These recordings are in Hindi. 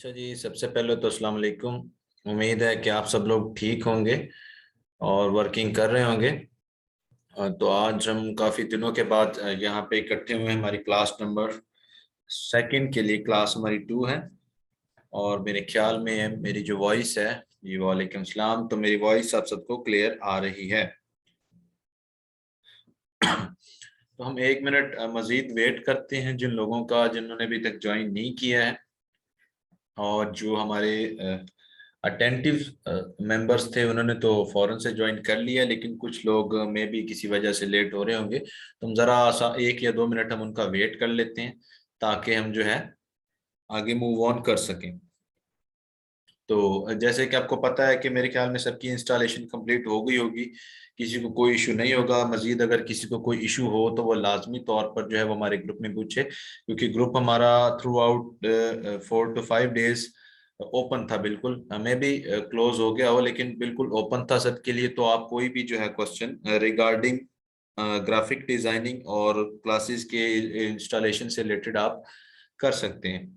अच्छा जी, सबसे पहले तो अस्सलाम वालेकुम। उम्मीद है कि आप सब लोग ठीक होंगे और वर्किंग कर रहे होंगे। तो आज हम काफ़ी दिनों के बाद यहाँ पे इकट्ठे हुए हैं हमारी क्लास नंबर सेकंड के लिए। क्लास हमारी 2 है और मेरे ख्याल में मेरी जो वॉइस है, जी वालेकुम सलाम, तो मेरी वॉइस आप सबको क्लियर आ रही है। तो हम 1 मिनट मजीद वेट करते हैं जिन लोगों का जिन्होंने अभी तक ज्वाइन नहीं किया है, और जो हमारे अटेंटिव मेंबर्स थे उन्होंने तो फौरन से ज्वाइन कर लिया, लेकिन कुछ लोग में भी किसी वजह से लेट हो रहे होंगे, तो हम जरा सा 1 या 2 मिनट हम उनका वेट कर लेते हैं ताकि हम जो है आगे मूव ऑन कर सकें। तो जैसे कि आपको पता है कि मेरे ख्याल में सबकी इंस्टॉलेशन कंप्लीट हो गई होगी, किसी को कोई इशू नहीं होगा। मजीद अगर किसी को कोई इशू हो तो वो लाजमी तौर पर जो है वो हमारे ग्रुप में पूछे, क्योंकि ग्रुप हमारा through out 4 to 5 days open था। बिल्कुल हमें भी क्लोज हो गया हो, लेकिन बिल्कुल ओपन था सबके लिए। तो आप कोई भी जो है क्वेश्चन रिगार्डिंग ग्राफिक डिजाइनिंग और क्लासेस के इंस्टॉलेशन से रिलेटेड आप कर सकते हैं।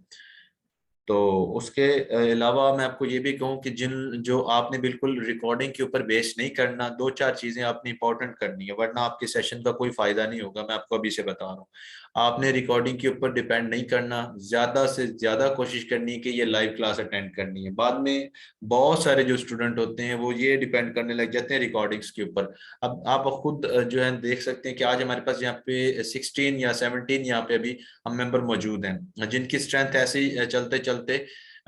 तो उसके अलावा मैं आपको ये भी कहूँ कि जिन जो आपने बिल्कुल रिकॉर्डिंग के ऊपर बेस नहीं करना, 2-4 चीजें आपने इंपॉर्टेंट करनी है, वरना आपके सेशन का कोई फायदा नहीं होगा। मैं आपको अभी से बता रहा हूँ, आपने रिकॉर्डिंग के ऊपर डिपेंड नहीं करना। ज्यादा से ज्यादा कोशिश करनी है कि ये लाइव क्लास अटेंड करनी है। बाद में बहुत सारे जो स्टूडेंट होते हैं वो ये डिपेंड करने लग जाते हैं रिकॉर्डिंग्स के ऊपर। अब आप खुद जो है देख सकते हैं कि आज हमारे पास यहाँ पे 16 या 17 यहाँ पे अभी हम मेंबर मौजूद हैं, जिनकी स्ट्रेंथ ऐसे ही चलते चलते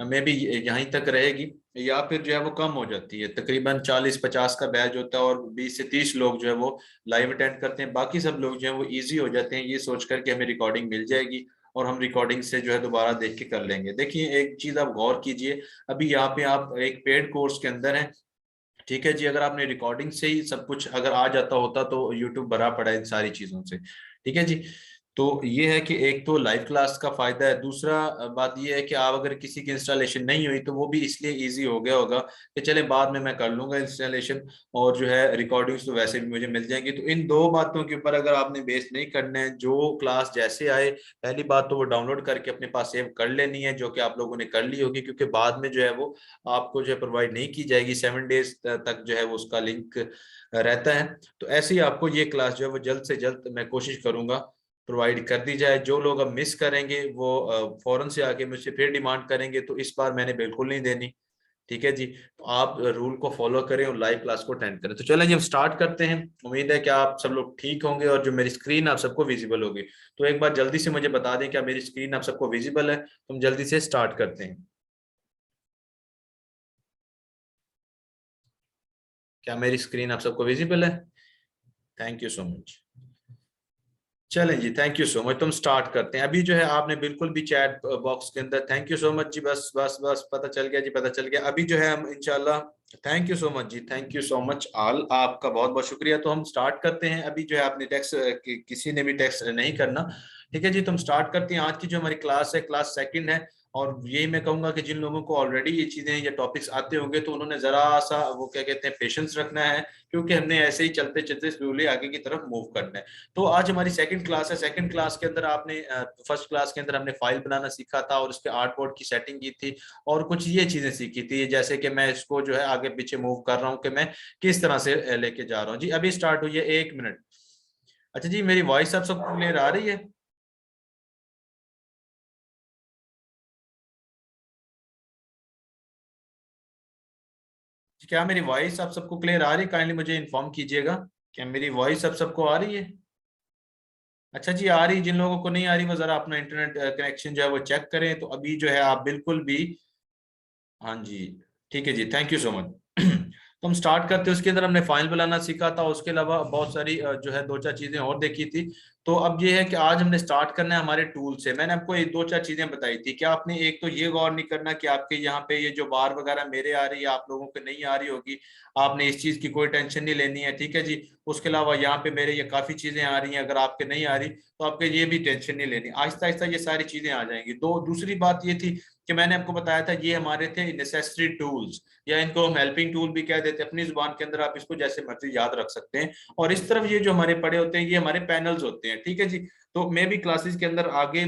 मे भी यहीं तक रहेगी, या फिर जो है वो कम हो जाती है। तकरीबन 40-50 का बैच होता है और 20 से 30 लोग जो है वो लाइव अटेंड करते हैं। बाकी सब लोग जो है वो इजी हो जाते हैं ये सोच कर के हमें रिकॉर्डिंग मिल जाएगी और हम रिकॉर्डिंग से जो है दोबारा देख के कर लेंगे। देखिए, एक चीज आप गौर कीजिए, अभी यहाँ पे आप एक पेड कोर्स के अंदर हैं, ठीक है जी। अगर आपने रिकॉर्डिंग से ही सब कुछ अगर आ जाता होता तो यूट्यूब भरा पड़ा है इन सारी चीजों से, ठीक है जी। तो ये है कि एक तो लाइव क्लास का फायदा है, दूसरा बात ये है कि आप अगर किसी की इंस्टॉलेशन नहीं हुई तो वो भी इसलिए इजी हो गया होगा कि चले बाद में मैं कर लूंगा इंस्टॉलेशन, और जो है रिकॉर्डिंग्स तो वैसे भी मुझे मिल जाएंगी। तो इन दो बातों के ऊपर अगर आपने बेस नहीं करना है, जो क्लास जैसे आए पहली बात तो वो डाउनलोड करके अपने पास सेव कर लेनी है, जो कि आप लोगों ने कर ली होगी, क्योंकि बाद में जो है वो आपको जो है प्रोवाइड नहीं की जाएगी। 7 डेज तक जो है वो उसका लिंक रहता है। तो ऐसे ही आपको ये क्लास जो है वो जल्द से जल्द मैं कोशिश करूंगा प्रोवाइड कर दी जाए। जो लोग अब मिस करेंगे वो फौरन से आके मुझसे फिर डिमांड करेंगे, तो इस बार मैंने बिल्कुल नहीं देनी, ठीक है जी। तो आप रूल को फॉलो करें और लाइव क्लास को अटेंड करें। तो चलें जी, हम स्टार्ट करते हैं। उम्मीद है कि आप सब लोग ठीक होंगे और जो मेरी स्क्रीन आप सबको विजिबल होगी। तो एक बार जल्दी से मुझे बता दें क्या मेरी स्क्रीन आप सबको विजिबल है, तो हम जल्दी से स्टार्ट करते हैं। क्या मेरी स्क्रीन आप सबको विजिबल है? Thank you so much. चलें जी, थैंक यू सो मच। तुम स्टार्ट करते हैं। अभी जो है आपने बिल्कुल भी चैट बॉक्स के अंदर थैंक यू सो मच जी, बस बस बस पता चल गया जी, पता चल गया। अभी जो है हम इंशाल्लाह, थैंक यू सो मच जी, thank you so much all, आपका बहुत बहुत शुक्रिया। तो हम स्टार्ट करते हैं। अभी जो है आपने टेक्स्ट किसी ने भी टेक्स्ट नहीं करना, ठीक है जी। तुम स्टार्ट करते हैं। आज की जो हमारी क्लास है क्लास सेकंड है, और यही मैं कहूंगा कि जिन लोगों को ऑलरेडी ये चीजें या टॉपिक्स आते होंगे तो उन्होंने जरा सा वो क्या कहते हैं पेशेंस रखना है, क्योंकि हमने ऐसे ही चलते चलते स्लोली आगे की तरफ मूव करना है। तो आज हमारी सेकंड क्लास है। सेकंड क्लास के अंदर आपने फर्स्ट क्लास के अंदर हमने फाइल बनाना सीखा था और उसके आर्ट बोर्ड की सेटिंग की थी, और कुछ ये चीजें सीखी थी, जैसे कि मैं इसको जो है आगे पीछे मूव कर रहा हूँ कि मैं किस तरह से लेके जा रहा हूँ जी। अभी स्टार्ट हुई है, 1 मिनट। अच्छा जी, मेरी वॉइस आप सबको क्लियर आ रही है? क्या मेरी वॉइस आप सबको क्लियर आ रही है? काइंडली मुझे इन्फॉर्म कीजिएगा, क्या मेरी वॉइस आप सबको आ रही है? अच्छा जी, आ रही। जिन लोगों को नहीं आ रही वो जरा अपना इंटरनेट कनेक्शन जो है वो चेक करें। तो अभी जो है आप बिल्कुल भी, हाँ जी, ठीक है जी, थैंक यू सो मच। तो हम स्टार्ट करते हैं। उसके अंदर हमने फाइल बनाना सीखा था, उसके अलावा बहुत सारी जो है 2-4 चीजें और देखी थी। तो अब ये है कि आज हमने स्टार्ट करना है हमारे टूल से। मैंने आपको एक 2-4 चीजें बताई थी कि आपने एक तो ये गौर नहीं करना कि आपके यहाँ पे ये जो बार वगैरह मेरे आ रही है आप लोगों को नहीं आ रही होगी, आपने इस चीज की कोई टेंशन नहीं लेनी है, ठीक है जी। उसके अलावा यहाँ पे मेरे ये काफी चीजें आ रही हैं, अगर आपके नहीं आ रही तो आपके ये भी टेंशन नहीं लेनी, आहिस्ता आहिस्ता ये सारी चीजें आ जाएंगी। तो दूसरी बात ये थी कि मैंने आपको बताया था ये हमारे थे नेसेसरी टूल्स, या इनको हम हेल्पिंग टूल भी कह देते हैं। अपनी जुबान के अंदर आप इसको जैसे मर्जी याद रख सकते हैं। और इस तरफ ये जो हमारे पड़े होते हैं ये हमारे पैनल्स होते हैं, ठीक है जी। तो मैं भी क्लासेस के अंदर आगे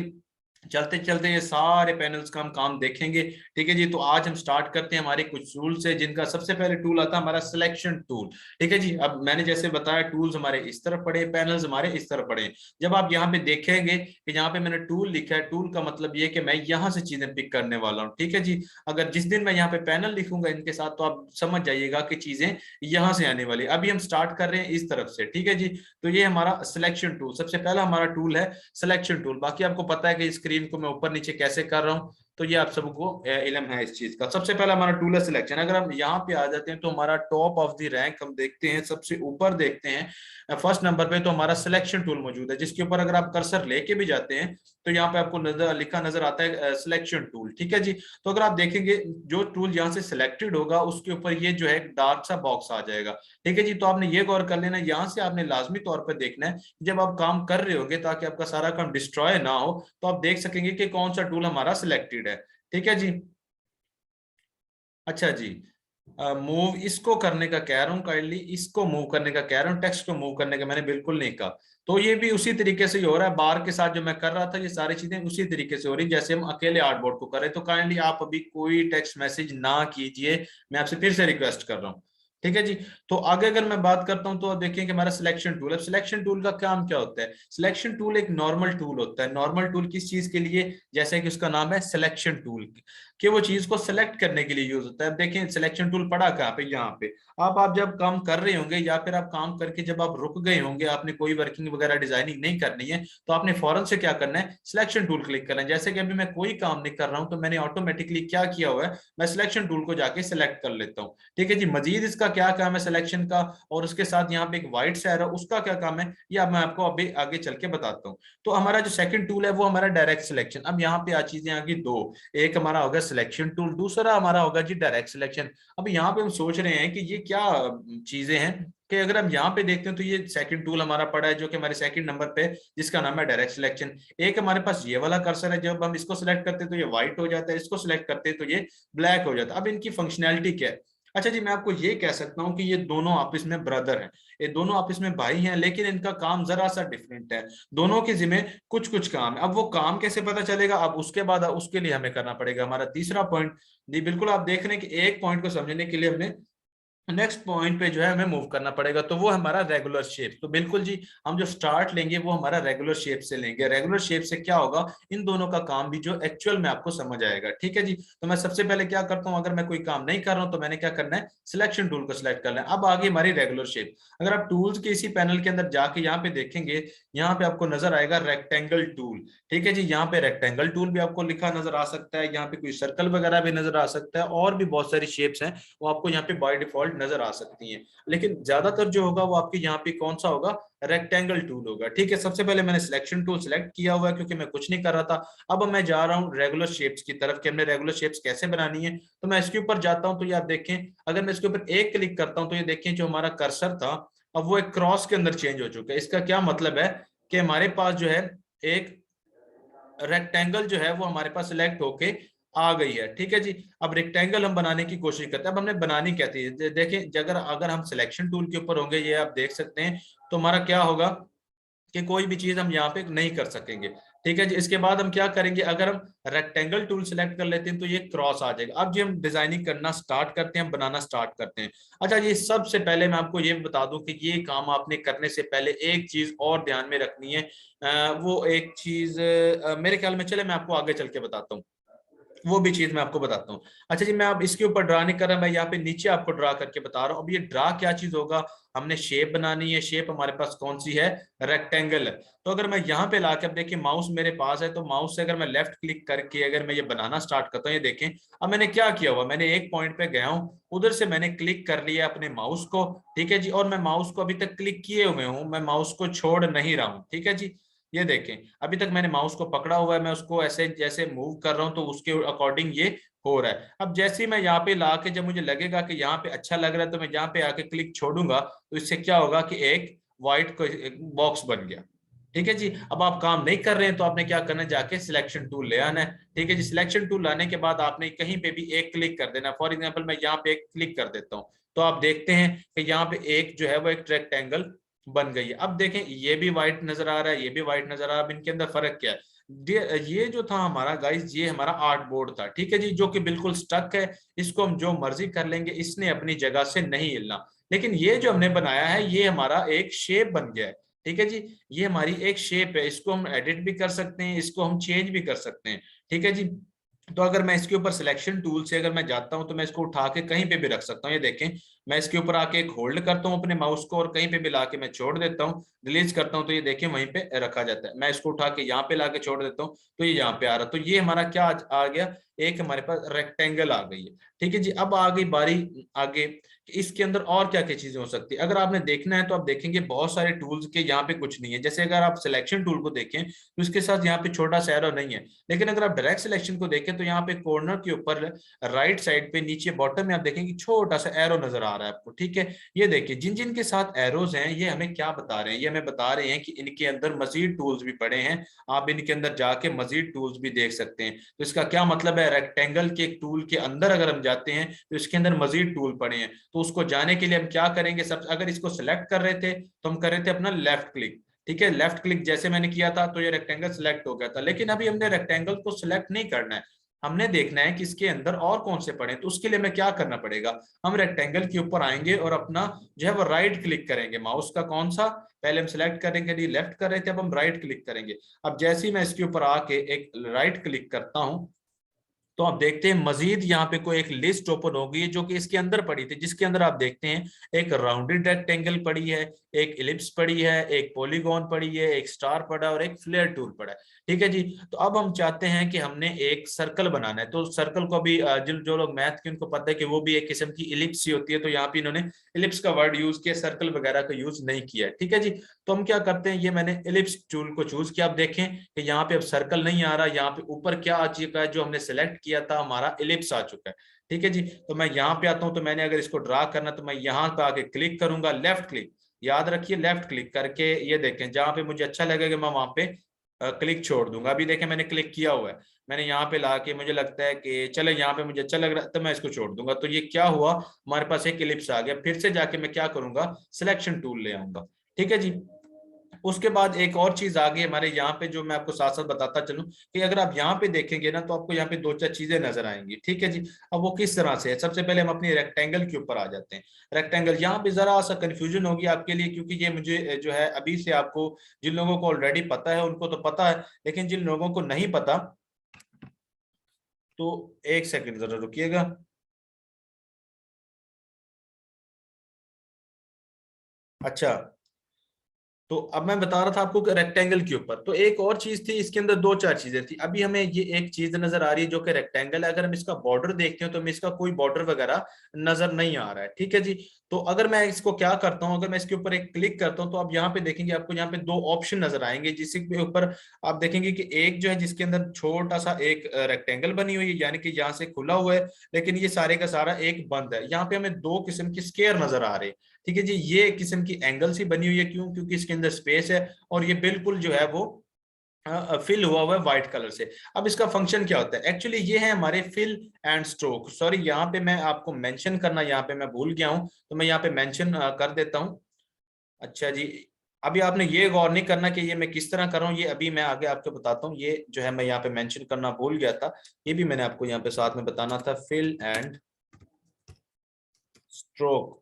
चलते चलते ये सारे पैनल्स का हम काम देखेंगे। ठीक है जी, तो आज हम स्टार्ट करते हैं हमारे कुछ टूल से, जिनका सबसे पहले टूल आता है हमारा सिलेक्शन टूल। ठीक है जी, अब मैंने जैसे बताया टूल्स हमारे इस तरफ पड़े, पैनल्स हमारे इस तरफ पड़े। जब आप यहाँ पे देखेंगे कि यहाँ पे मैंने टूल लिखा है, टूल का मतलब ये कि मैं यहाँ से चीजें पिक करने वाला हूँ। ठीक है जी, अगर जिस दिन मैं यहाँ पे पैनल लिखूंगा इनके साथ, तो आप समझ जाइएगा कि चीजें यहाँ से आने वाली। अभी हम स्टार्ट कर रहे हैं इस तरफ से। ठीक है जी, तो ये हमारा सिलेक्शन टूल, सबसे पहला हमारा टूल है सिलेक्शन टूल। बाकी आपको पता है कि स्क्रीन को मैं ऊपर नीचे कैसे कर रहा हूँ, तो ये आप सबको इलम है इस चीज का। सबसे पहला हमारा टूल है सिलेक्शन। अगर हम यहाँ पे आ जाते हैं तो हमारा टॉप ऑफ द रैंक हम देखते हैं, सबसे ऊपर देखते हैं फर्स्ट नंबर पे तो हमारा सिलेक्शन टूल मौजूद है, जिसके ऊपर अगर आप कर्सर लेके भी जाते हैं तो यहाँ पे आपको लिखा नजर आता है सिलेक्शन टूल। ठीक है जी, तो अगर आप देखेंगे जो टूल यहाँ से सिलेक्टेड होगा उसके ऊपर ये जो है डार्क सा बॉक्स आ जाएगा। ठीक है जी, तो आपने ये गौर कर लेना, यहाँ से आपने लाजमी तौर पर देखना है जब आप काम कर रहे होगे, ताकि आपका सारा काम डिस्ट्रॉय ना हो, तो आप देख सकेंगे कि कौन सा टूल हमारा सिलेक्टेड है। ठीक है जी, अच्छा जी, मूव इसको करने का कह रहा हूँ, काइंडली इसको मूव करने का कह रहा हूँ, टेक्स्ट को मूव करने का मैंने बिल्कुल नहीं कहा। तो ये भी उसी तरीके से ही हो रहा है, बार के साथ जो मैं कर रहा था ये सारी चीजें उसी तरीके से हो रही जैसे हम अकेले आर्टबोर्ड को कर रहे हैं। तो काइंडली आप अभी कोई टेक्स्ट मैसेज ना कीजिए, मैं आपसे फिर से रिक्वेस्ट कर रहा हूँ। ठीक है जी, तो आगे अगर मैं बात करता हूं तो देखिए कि हमारा सिलेक्शन टूल है। सिलेक्शन टूल का काम क्या होता है? सिलेक्शन टूल एक नॉर्मल टूल होता है। नॉर्मल टूल किस चीज के लिए? जैसे कि उसका नाम है सिलेक्शन टूल, कि वो चीज को सिलेक्ट करने के लिए यूज होता है। अब देखिए सिलेक्शन टूल पड़ा कहाँ पे? यहाँ पे। आप जब काम कर रहे होंगे या फिर आप काम करके जब आप रुक गए होंगे, आपने कोई वर्किंग वगैरह डिजाइनिंग नहीं करनी है, तो आपने फौरन से क्या करना है? सिलेक्शन टूल क्लिक करना है। जैसे कि अभी मैं कोई काम नहीं कर रहा हूं तो मैंने ऑटोमेटिकली क्या किया हुआ है, मैं सिलेक्शन टूल को जाके सिलेक्ट कर लेता हूँ। ठीक है जी, मजीद इसका क्या काम है सिलेक्शन का, और उसके साथ यहाँ पे एक व्हाइट सा एरो, उसका क्या काम है, ये अब मैं आपको अभी आगे चल के बताता हूँ। तो हमारा जो सेकंड टूल है वो हमारा डायरेक्ट सिलेक्शन। अब यहाँ पे आ चीजें आ गई दो, एक हमारा होगा सिलेक्शन टूल, दूसरा हमारा होगा जी डायरेक्ट सिलेक्शन। अब यहाँ पे हम सोच रहे हैं कि ये क्या चीजें हैं, कि अगर हम यहाँ पे देखते हैं तो ये सेकंड टूल हमारा पड़ा है जो कि हमारे सेकंड नंबर पे, जिसका नाम है डायरेक्ट सिलेक्शन। एक हमारे पास ये वाला कर्सर है, जब हम इसको सिलेक्ट करते हैं तो ये व्हाइट हो जाता है, इसको सिलेक्ट करते हैं तो ये ब्लैक हो जाता है। अब इनकी फंक्शनैलिटी क्या है? अच्छा जी, मैं आपको ये कह सकता हूँ कि ये दोनों आपस में ब्रदर हैं, ये दोनों आपस में भाई हैं, लेकिन इनका काम जरा सा डिफरेंट है। दोनों के जिम्मे कुछ कुछ काम है। अब वो काम कैसे पता चलेगा? अब उसके बाद उसके लिए हमें करना पड़ेगा हमारा तीसरा पॉइंट। जी बिल्कुल, आप देख रहे हैं कि एक पॉइंट को समझने के लिए हमने नेक्स्ट पॉइंट पे जो है हमें मूव करना पड़ेगा, तो वो हमारा रेगुलर शेप। तो बिल्कुल जी, हम जो स्टार्ट लेंगे वो हमारा रेगुलर शेप से लेंगे। रेगुलर शेप से क्या होगा, इन दोनों का काम भी जो एक्चुअल में आपको समझ आएगा। ठीक है जी, तो मैं सबसे पहले क्या करता हूँ, अगर मैं कोई काम नहीं कर रहा हूँ तो मैंने क्या करना है, सिलेक्शन टूल को सिलेक्ट करना है। अब आगे हमारी रेगुलर शेप। अगर आप टूल्स के इसी पैनल के अंदर जाके यहाँ पे देखेंगे, यहाँ पे आपको नजर आएगा रेक्टेंगल टूल। ठीक है जी, यहाँ पे रेक्टेंगल टूल भी आपको लिखा नजर आ सकता है, यहाँ पे कोई सर्कल वगैरह भी नजर आ सकता है, और भी बहुत सारी शेप्स हैं वो आपको यहाँ पे बाय डिफॉल्ट नजर आ सकती हैं। लेकिन ज्यादातर जो होगा वो आपके यहाँ पे कौन सा होगा, रेक्टेंगल टूल होगा। ठीक है, सबसे पहले मैंने सिलेक्शन टूल सिलेक्ट किया हुआ है क्योंकि मैं कुछ नहीं कर रहा था। अब मैं जा रहा हूँ रेगुलर शेप्स की तरफ कि हमने रेगुलर शेप्स कैसे बनानी है। तो मैं इसके ऊपर जाता हूँ, तो ये आप देखें, अगर मैं इसके ऊपर एक क्लिक करता हूँ तो ये देखें जो हमारा कर्सर था अब वो एक क्रॉस के अंदर चेंज हो चुका है। इसका क्या मतलब है कि हमारे पास जो है एक रेक्टेंगल जो है वो हमारे पास सिलेक्ट होके आ गई है। ठीक है जी, अब रेक्टेंगल हम बनाने की कोशिश करते हैं। अब हमने बनानी क्या थी, देखें अगर अगर हम सिलेक्शन टूल के ऊपर होंगे, ये आप देख सकते हैं, तो हमारा क्या होगा कि कोई भी चीज हम यहाँ पे नहीं कर सकेंगे। ठीक है जी, इसके बाद हम क्या करेंगे, अगर हम रेक्टेंगल टूल सिलेक्ट कर लेते हैं तो ये क्रॉस आ जाएगा। अब जी हम डिजाइनिंग करना स्टार्ट करते हैं, बनाना स्टार्ट करते हैं। अच्छा जी, सबसे पहले मैं आपको ये बता दूं कि ये काम आपने करने से पहले एक चीज और ध्यान में रखनी है। वो एक चीज मेरे ख्याल में, चले मैं आपको आगे चल के बताता हूँ, वो भी चीज मैं आपको बताता हूँ। अच्छा जी, मैं अब इसके ऊपर ड्रा नहीं कर रहा, मैं यहाँ पे नीचे आपको ड्रा करके बता रहा हूँ। अब ये ड्रा क्या चीज होगा, हमने शेप बनानी है। शेप हमारे पास कौन सी है, रेक्टेंगल है। तो अगर मैं यहाँ पे लाके, अब देखिए माउस मेरे पास है, तो माउस से अगर मैं लेफ्ट क्लिक करके अगर मैं ये बनाना स्टार्ट करता हूँ, ये देखें अब मैंने क्या किया हुआ, मैंने एक पॉइंट पे गया हूँ, उधर से मैंने क्लिक कर लिया अपने माउस को। ठीक है जी, और मैं माउस को अभी तक क्लिक किए हुए हूँ, मैं माउस को छोड़ नहीं रहा हूँ। ठीक है जी, ये देखें अभी तक मैंने माउस को पकड़ा हुआ है, मैं उसको ऐसे जैसे मूव कर रहा हूं तो उसके अकॉर्डिंग ये हो रहा है। अब जैसे ही मैं यहाँ पे लाके, जब मुझे लगेगा कि यहाँ पे अच्छा लग रहा है, तो मैं यहाँ पे आके क्लिक छोड़ूंगा, तो इससे क्या होगा कि एक व्हाइट बॉक्स बन गया। ठीक है जी, अब आप काम नहीं कर रहे हैं तो आपने क्या करना है, जाके सिलेक्शन टूल ले आना है। ठीक है जी, सिलेक्शन टूल लाने के बाद आपने कहीं पे भी एक क्लिक कर देना। फॉर एग्जाम्पल मैं यहाँ पे एक क्लिक कर देता हूँ, तो आप देखते हैं कि यहाँ पे एक जो है वो एक रेक्टेंगल बन गई है। अब देखें ये भी व्हाइट नजर आ रहा है, ये भी व्हाइट नजर आ रहा है। अब इनके अंदर फर्क क्या है? ये जो था हमारा गाइस, ये हमारा आर्ट बोर्ड था, ठीक है जी, जो कि बिल्कुल स्टक है। इसको हम जो मर्जी कर लेंगे, इसने अपनी जगह से नहीं हिलना। लेकिन ये जो हमने बनाया है, ये हमारा एक शेप बन गया है, ठीक है जी। ये हमारी एक शेप है, इसको हम एडिट भी कर सकते हैं, इसको हम चेंज भी कर सकते हैं, ठीक है जी। तो अगर मैं इसके ऊपर सिलेक्शन टूल से अगर मैं जाता हूं, तो मैं इसको उठा के कहीं पे भी रख सकता हूँ। ये देखें, मैं इसके ऊपर आके एक होल्ड करता हूँ अपने माउस को, और कहीं पे भी लाके मैं छोड़ देता हूँ, रिलीज करता हूँ, तो ये देखें वहीं पे रखा जाता है। मैं इसको उठा के यहाँ पे लाके छोड़ देता हूँ, तो ये यहाँ पे आ रहा। तो ये हमारा क्या आ गया, एक हमारे पास रेक्टेंगल आ गई है, ठीक है जी। अब आ गई बारी आगे कि इसके अंदर और क्या क्या चीजें हो सकती है। अगर आपने देखना है तो आप देखेंगे बहुत सारे टूल्स के यहाँ पे कुछ नहीं है। जैसे अगर आप सिलेक्शन टूल को देखें, तो इसके साथ यहाँ पे छोटा सा एरो नहीं है। लेकिन अगर आप डायरेक्ट सिलेक्शन को देखें, तो यहाँ पे कॉर्नर के ऊपर राइट साइड पे नीचे बॉटम में आप देखेंगे छोटा सा एरो नजर आ रहा है आपको, ठीक है। ये देखिए, जिन जिन के साथ एरोज हैं, ये हमें क्या बता रहे हैं? ये हमें बता रहे हैं कि इनके अंदर मजीद टूल्स भी पड़े हैं। आप इनके अंदर जाके मजीद टूल्स भी देख सकते हैं। तो इसका क्या मतलब है? रेक्टेंगल के एक टूल के अंदर अगर हम जाते हैं, तो इसके अंदर मजीद टूल पड़े हैं। तो उसको जाने के लिए हम क्या करेंगे? सब अगर इसको सिलेक्ट कर रहे थे, तो हम कर रहे थे अपना लेफ्ट क्लिक, ठीक है। लेफ्ट क्लिक जैसे मैंने किया था, तो ये रेक्टेंगल सिलेक्ट हो गया था। लेकिन अभी हमने रेक्टेंगल को सिलेक्ट नहीं करना है, हमने देखना है कि इसके अंदर और कौन से पड़े। तो उसके लिए हमें क्या करना पड़ेगा? हम रेक्टेंगल के ऊपर आएंगे और अपना जो है वो राइट क्लिक करेंगे, माउस का कौन सा, पहले हम सिलेक्ट करेंगे, नहीं लेफ्ट कर रहे थे, अब हम राइट क्लिक करेंगे। अब जैसे ही मैं इसके ऊपर आके एक राइट क्लिक करता हूं, तो आप देखते हैं मजीद यहाँ पे कोई एक लिस्ट ओपन हो गई है, जो कि इसके अंदर पड़ी थी, जिसके अंदर आप देखते हैं एक राउंडेड रेक्टेंगल पड़ी है, एक इलिप्स पड़ी है, एक पॉलीगॉन पड़ी है, एक स्टार पड़ा है, और एक फ्लेयर टूल पड़ा है, ठीक है जी। तो अब हम चाहते हैं कि हमने एक सर्कल बनाना है। तो सर्कल को भी जो जो लोग मैथ के, उनको पता है कि वो भी एक किस्म की इलिप्स ही होती है। तो यहाँ पे इन्होंने इलिप्स का वर्ड यूज किया, सर्कल वगैरह का यूज नहीं किया है, ठीक है जी। तो हम क्या करते हैं, ये मैंने इलिप्स टूल को चूज किया। आप देखें कि यहाँ पे अब सर्कल नहीं आ रहा, यहाँ पे ऊपर क्या आ चुका है, जो हमने सेलेक्ट किया था, हमारा इलिप्स आ चुका है, ठीक है जी। तो मैं यहाँ पे आता हूँ, तो मैंने अगर इसको ड्रा करना, तो मैं यहाँ पे आके क्लिक करूंगा, लेफ्ट क्लिक, याद रखिए लेफ्ट क्लिक करके, ये देखें जहां पे मुझे अच्छा लगेगा मैं वहां पे क्लिक छोड़ दूंगा। अभी देखें मैंने क्लिक किया हुआ है, मैंने यहाँ पे लाके मुझे लगता है कि चले यहाँ पे मुझे अच्छा लग रहा है, तो मैं इसको छोड़ दूंगा। तो ये क्या हुआ, हमारे पास एक इलिप्स आ गया। फिर से जाके मैं क्या करूंगा, सिलेक्शन टूल ले आऊंगा, ठीक है जी। उसके बाद एक और चीज आ गई हमारे यहाँ पे, जो मैं आपको साथ साथ बताता चलूं कि अगर आप यहाँ पे देखेंगे ना, तो आपको यहाँ पे दो चार चीजें नजर आएंगी, ठीक है जी। अब वो किस तरह से है? सबसे पहले हम अपनी रेक्टेंगल के ऊपर आ जाते हैं। रेक्टेंगल यहाँ पे जरा सा कंफ्यूजन होगी आपके लिए, क्योंकि ये मुझे जो है अभी से आपको, जिन लोगों को ऑलरेडी पता है उनको तो पता है, लेकिन जिन लोगों को नहीं पता, तो एक सेकंड जरा रुकिएगा। अच्छा, तो अब मैं बता रहा था आपको कि रेक्टेंगल के ऊपर, तो एक और चीज थी इसके अंदर, दो चार चीजें थी। अभी हमें ये एक चीज नजर आ रही है जो कि रेक्टेंगल है। अगर हम इसका बॉर्डर देखते हैं, तो हमें इसका कोई बॉर्डर वगैरह नजर नहीं आ रहा है, ठीक है जी। तो अगर मैं इसको क्या करता हूँ, अगर मैं इसके ऊपर एक क्लिक करता हूँ, तो आप यहाँ पे देखेंगे, आपको यहाँ पे दो ऑप्शन नजर आएंगे, जिसके ऊपर आप देखेंगे कि एक जो है जिसके अंदर छोटा सा एक रेक्टेंगल बनी हुई है, यानी कि यहाँ से खुला हुआ है, लेकिन ये सारे का सारा एक बंद है। यहाँ पे हमें दो किस्म की स्केयर नजर आ रहे हैं, ठीक है जी। ये एक किस्म की एंगल सी बनी हुई है, क्यों? क्योंकि इसके अंदर स्पेस है, और ये बिल्कुल जो है वो फिल हुआ हुआ है व्हाइट कलर से। अब इसका फंक्शन क्या होता है? एक्चुअली ये है हमारे फिल एंड स्ट्रोक। सॉरी, यहाँ पे मैं आपको मेंशन करना, यहाँ पे मैं भूल गया हूँ, तो मैं यहाँ पे मेंशन कर देता हूँ। अच्छा जी, अभी आपने ये गौर नहीं करना कि ये मैं किस तरह कर रहा हूँ, ये अभी मैं आगे आपको बताता हूँ। ये जो है मैं यहाँ पे मेंशन करना भूल गया था, ये भी मैंने आपको यहाँ पे साथ में बताना था, फिल एंड स्ट्रोक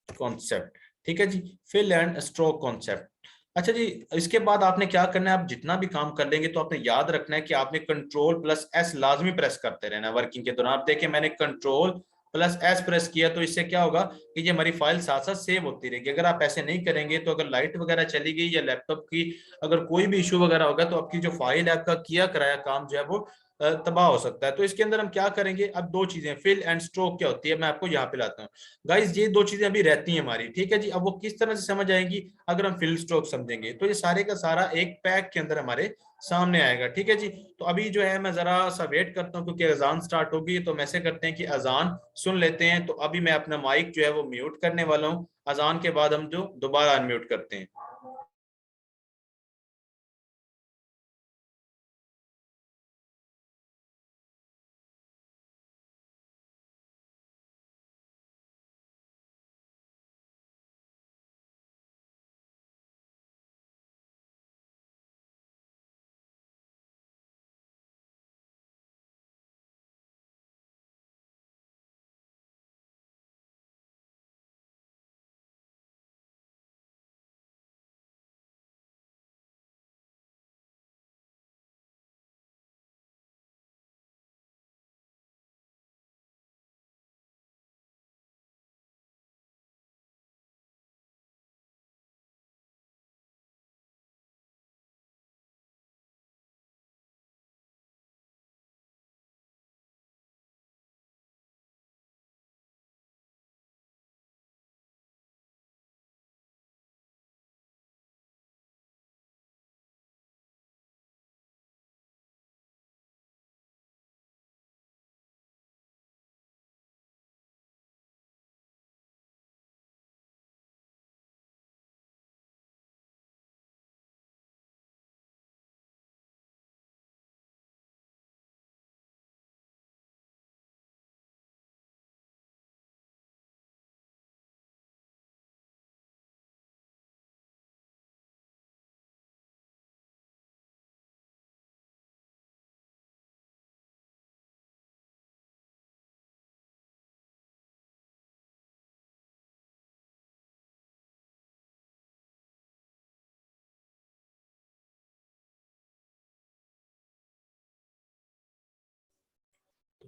कॉन्सेप्ट, ठीक है जी। Fill and stroke concept. अच्छा जी, इसके बाद आपने क्या करना है, आप जितना भी काम कर लेंगे, तो आपने याद रखना है कि आपने कंट्रोल प्लस एस लाजमी प्रेस करते रहना है वर्किंग के दौरान। आप देखें मैंने कंट्रोल प्लस एस प्रेस किया, तो इससे क्या होगा कि ये हमारी फाइल साथ साथ सेव होती रहेगी। अगर आप ऐसे नहीं करेंगे, तो अगर लाइट वगैरह चली गई या लैपटॉप की अगर कोई भी इशू वगैरह होगा, तो आपकी जो फाइल है, आपका किया कराया काम जो है वो तबाह हो सकता है। तो इसके अंदर हम क्या करेंगे, अब दो चीजें, फिल एंड स्ट्रोक क्या होती है, मैं आपको यहाँ पे लाता हूँ। गाइस, ये दो चीजें अभी रहती हैं हमारी, ठीक है जी। अब वो किस तरह से समझ आएंगी, अगर हम फिल स्ट्रोक समझेंगे, तो ये सारे का सारा एक पैक के अंदर हमारे सामने आएगा, ठीक है जी। तो अभी जो है मैं जरा सा वेट करता हूँ, क्योंकि अजान स्टार्ट होगी। तो हम ऐसे करते हैं कि अजान सुन लेते हैं। तो अभी मैं अपना माइक जो है वो म्यूट करने वाला हूँ, अजान के बाद हम जो दोबारा अनम्यूट करते हैं।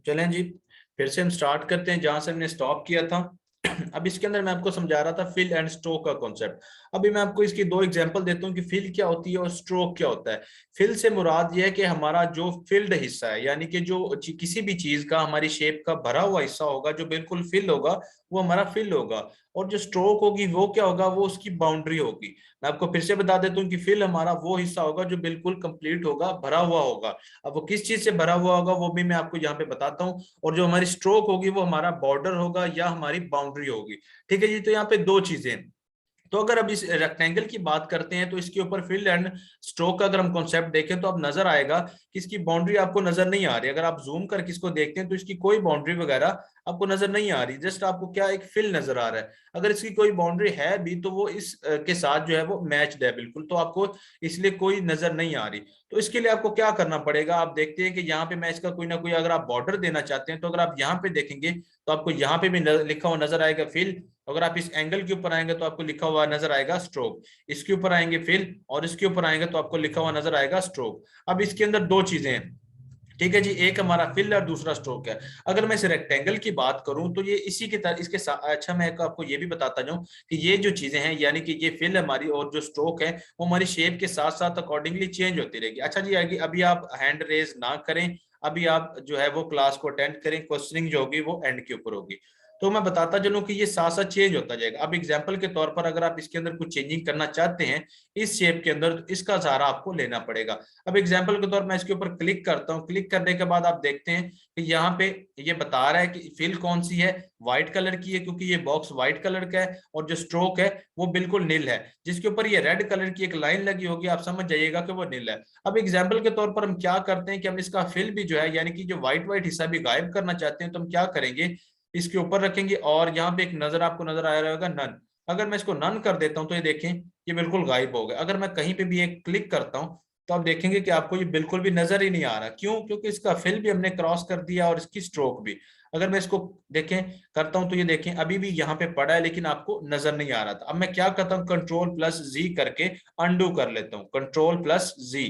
चलें जी, फिर से हम स्टार्ट करते हैं जहां से हमने स्टॉप किया था। अब इसके अंदर मैं आपको समझा रहा था फिल एंड स्ट्रोक का कॉन्सेप्ट। अभी मैं आपको इसकी दो एग्जांपल देता हूँ कि फिल क्या होती है और स्ट्रोक क्या होता है। फिल से मुराद ये है कि हमारा जो फिल्ड हिस्सा है, यानी कि जो किसी भी चीज का हमारी शेप का भरा हुआ हिस्सा होगा जो बिल्कुल फिल होगा, वो हमारा फिल होगा। और जो स्ट्रोक होगी वो क्या होगा, वो उसकी बाउंड्री होगी। मैं आपको फिर से बता देता हूँ कि फिल हमारा वो हिस्सा होगा जो बिल्कुल कंप्लीट होगा, भरा हुआ होगा। अब वो किस चीज से भरा हुआ होगा वो भी मैं आपको यहाँ पे बताता हूँ। और जो हमारी स्ट्रोक होगी वो हमारा बॉर्डर होगा या हमारी बाउंड्री होगी। ठीक है जी, तो यहाँ पे दो चीजें हैं। तो अगर अब इस रेक्टेंगल की बात करते हैं तो इसके ऊपर फील्ड एंड स्ट्रोक का अगर हम कॉन्सेप्ट देखें तो अब नजर आएगा कि इसकी बाउंड्री आपको नजर नहीं आ रही। अगर आप जूम करके इसको देखते हैं तो इसकी कोई बाउंड्री वगैरह आपको नजर नहीं आ रही, जस्ट आपको क्या एक फिल नजर आ रहा है। अगर इसकी कोई बाउंड्री है भी तो वो इस के साथ जो है वो मैच्ड है बिल्कुल, तो आपको इसलिए कोई नजर नहीं आ रही। तो इसके लिए आपको क्या करना पड़ेगा, आप देखते हैं कि यहाँ पे मैं इसका कोई ना कोई अगर आप बॉर्डर देना चाहते हैं तो अगर आप यहाँ पे देखेंगे तो आपको यहाँ पे भी लिखा हुआ नजर आएगा फिल। अगर आप इस एंगल के ऊपर आएंगे तो आपको लिखा हुआ नजर आएगा स्ट्रोक। इसके ऊपर आएंगे फिल और इसके ऊपर आएंगे तो आपको लिखा हुआ नजर आएगा स्ट्रोक। अब इसके अंदर दो चीजें हैं। ठीक है जी, एक हमारा फिल और दूसरा स्ट्रोक है। अगर मैं इस रेक्टेंगल की बात करूं तो ये इसी की तरह इसके साथ, अच्छा मैं आपको ये भी बताता जाऊं कि ये जो चीजें हैं यानी कि ये फिल हमारी और जो स्ट्रोक है वो हमारी शेप के साथ साथ अकॉर्डिंगली चेंज होती रहेगी। अच्छा जी, आगे अभी आप हैंड रेज ना करें, अभी आप जो है वो क्लास को अटेंड करें, क्वेश्चनिंग जो होगी वो एंड के ऊपर होगी। तो मैं बताता चलूं कि ये साथ साथ चेंज होता जाएगा। अब एग्जाम्पल के तौर पर अगर आप इसके अंदर कुछ चेंजिंग करना चाहते हैं इस शेप के अंदर, तो इसका सहारा आपको लेना पड़ेगा। अब एग्जाम्पल के तौर पर मैं इसके ऊपर क्लिक करता हूँ, क्लिक करने के बाद आप देखते हैं कि यहाँ पे ये बता रहा है कि फिल कौन सी है, व्हाइट कलर की है क्योंकि ये बॉक्स व्हाइट कलर का है, और जो स्ट्रोक है वो बिल्कुल नील है। जिसके ऊपर ये रेड कलर की एक लाइन लगी होगी आप समझ जाइएगा कि वो नील है। अब एग्जाम्पल के तौर पर हम क्या करते हैं कि हम इसका फिल भी जो है यानी कि जो व्हाइट व्हाइट हिस्सा भी गायब करना चाहते हैं तो हम क्या करेंगे, इसके ऊपर रखेंगे और यहाँ पे एक नजर आपको नजर आ रहा होगा नन। अगर मैं इसको नन कर देता हूं तो ये देखें ये बिल्कुल गायब हो गया। अगर मैं कहीं पे भी एक क्लिक करता हूं तो आप देखेंगे कि आपको ये बिल्कुल भी नजर ही नहीं आ रहा। क्यों? क्योंकि इसका फिल भी हमने क्रॉस कर दिया और इसकी स्ट्रोक भी। अगर मैं इसको देखें करता हूं तो ये देखें अभी भी यहाँ पे पड़ा है लेकिन आपको नजर नहीं आ रहा था। अब मैं क्या करता हूँ, कंट्रोल प्लस जी करके अंडू कर लेता हूँ। कंट्रोल प्लस जी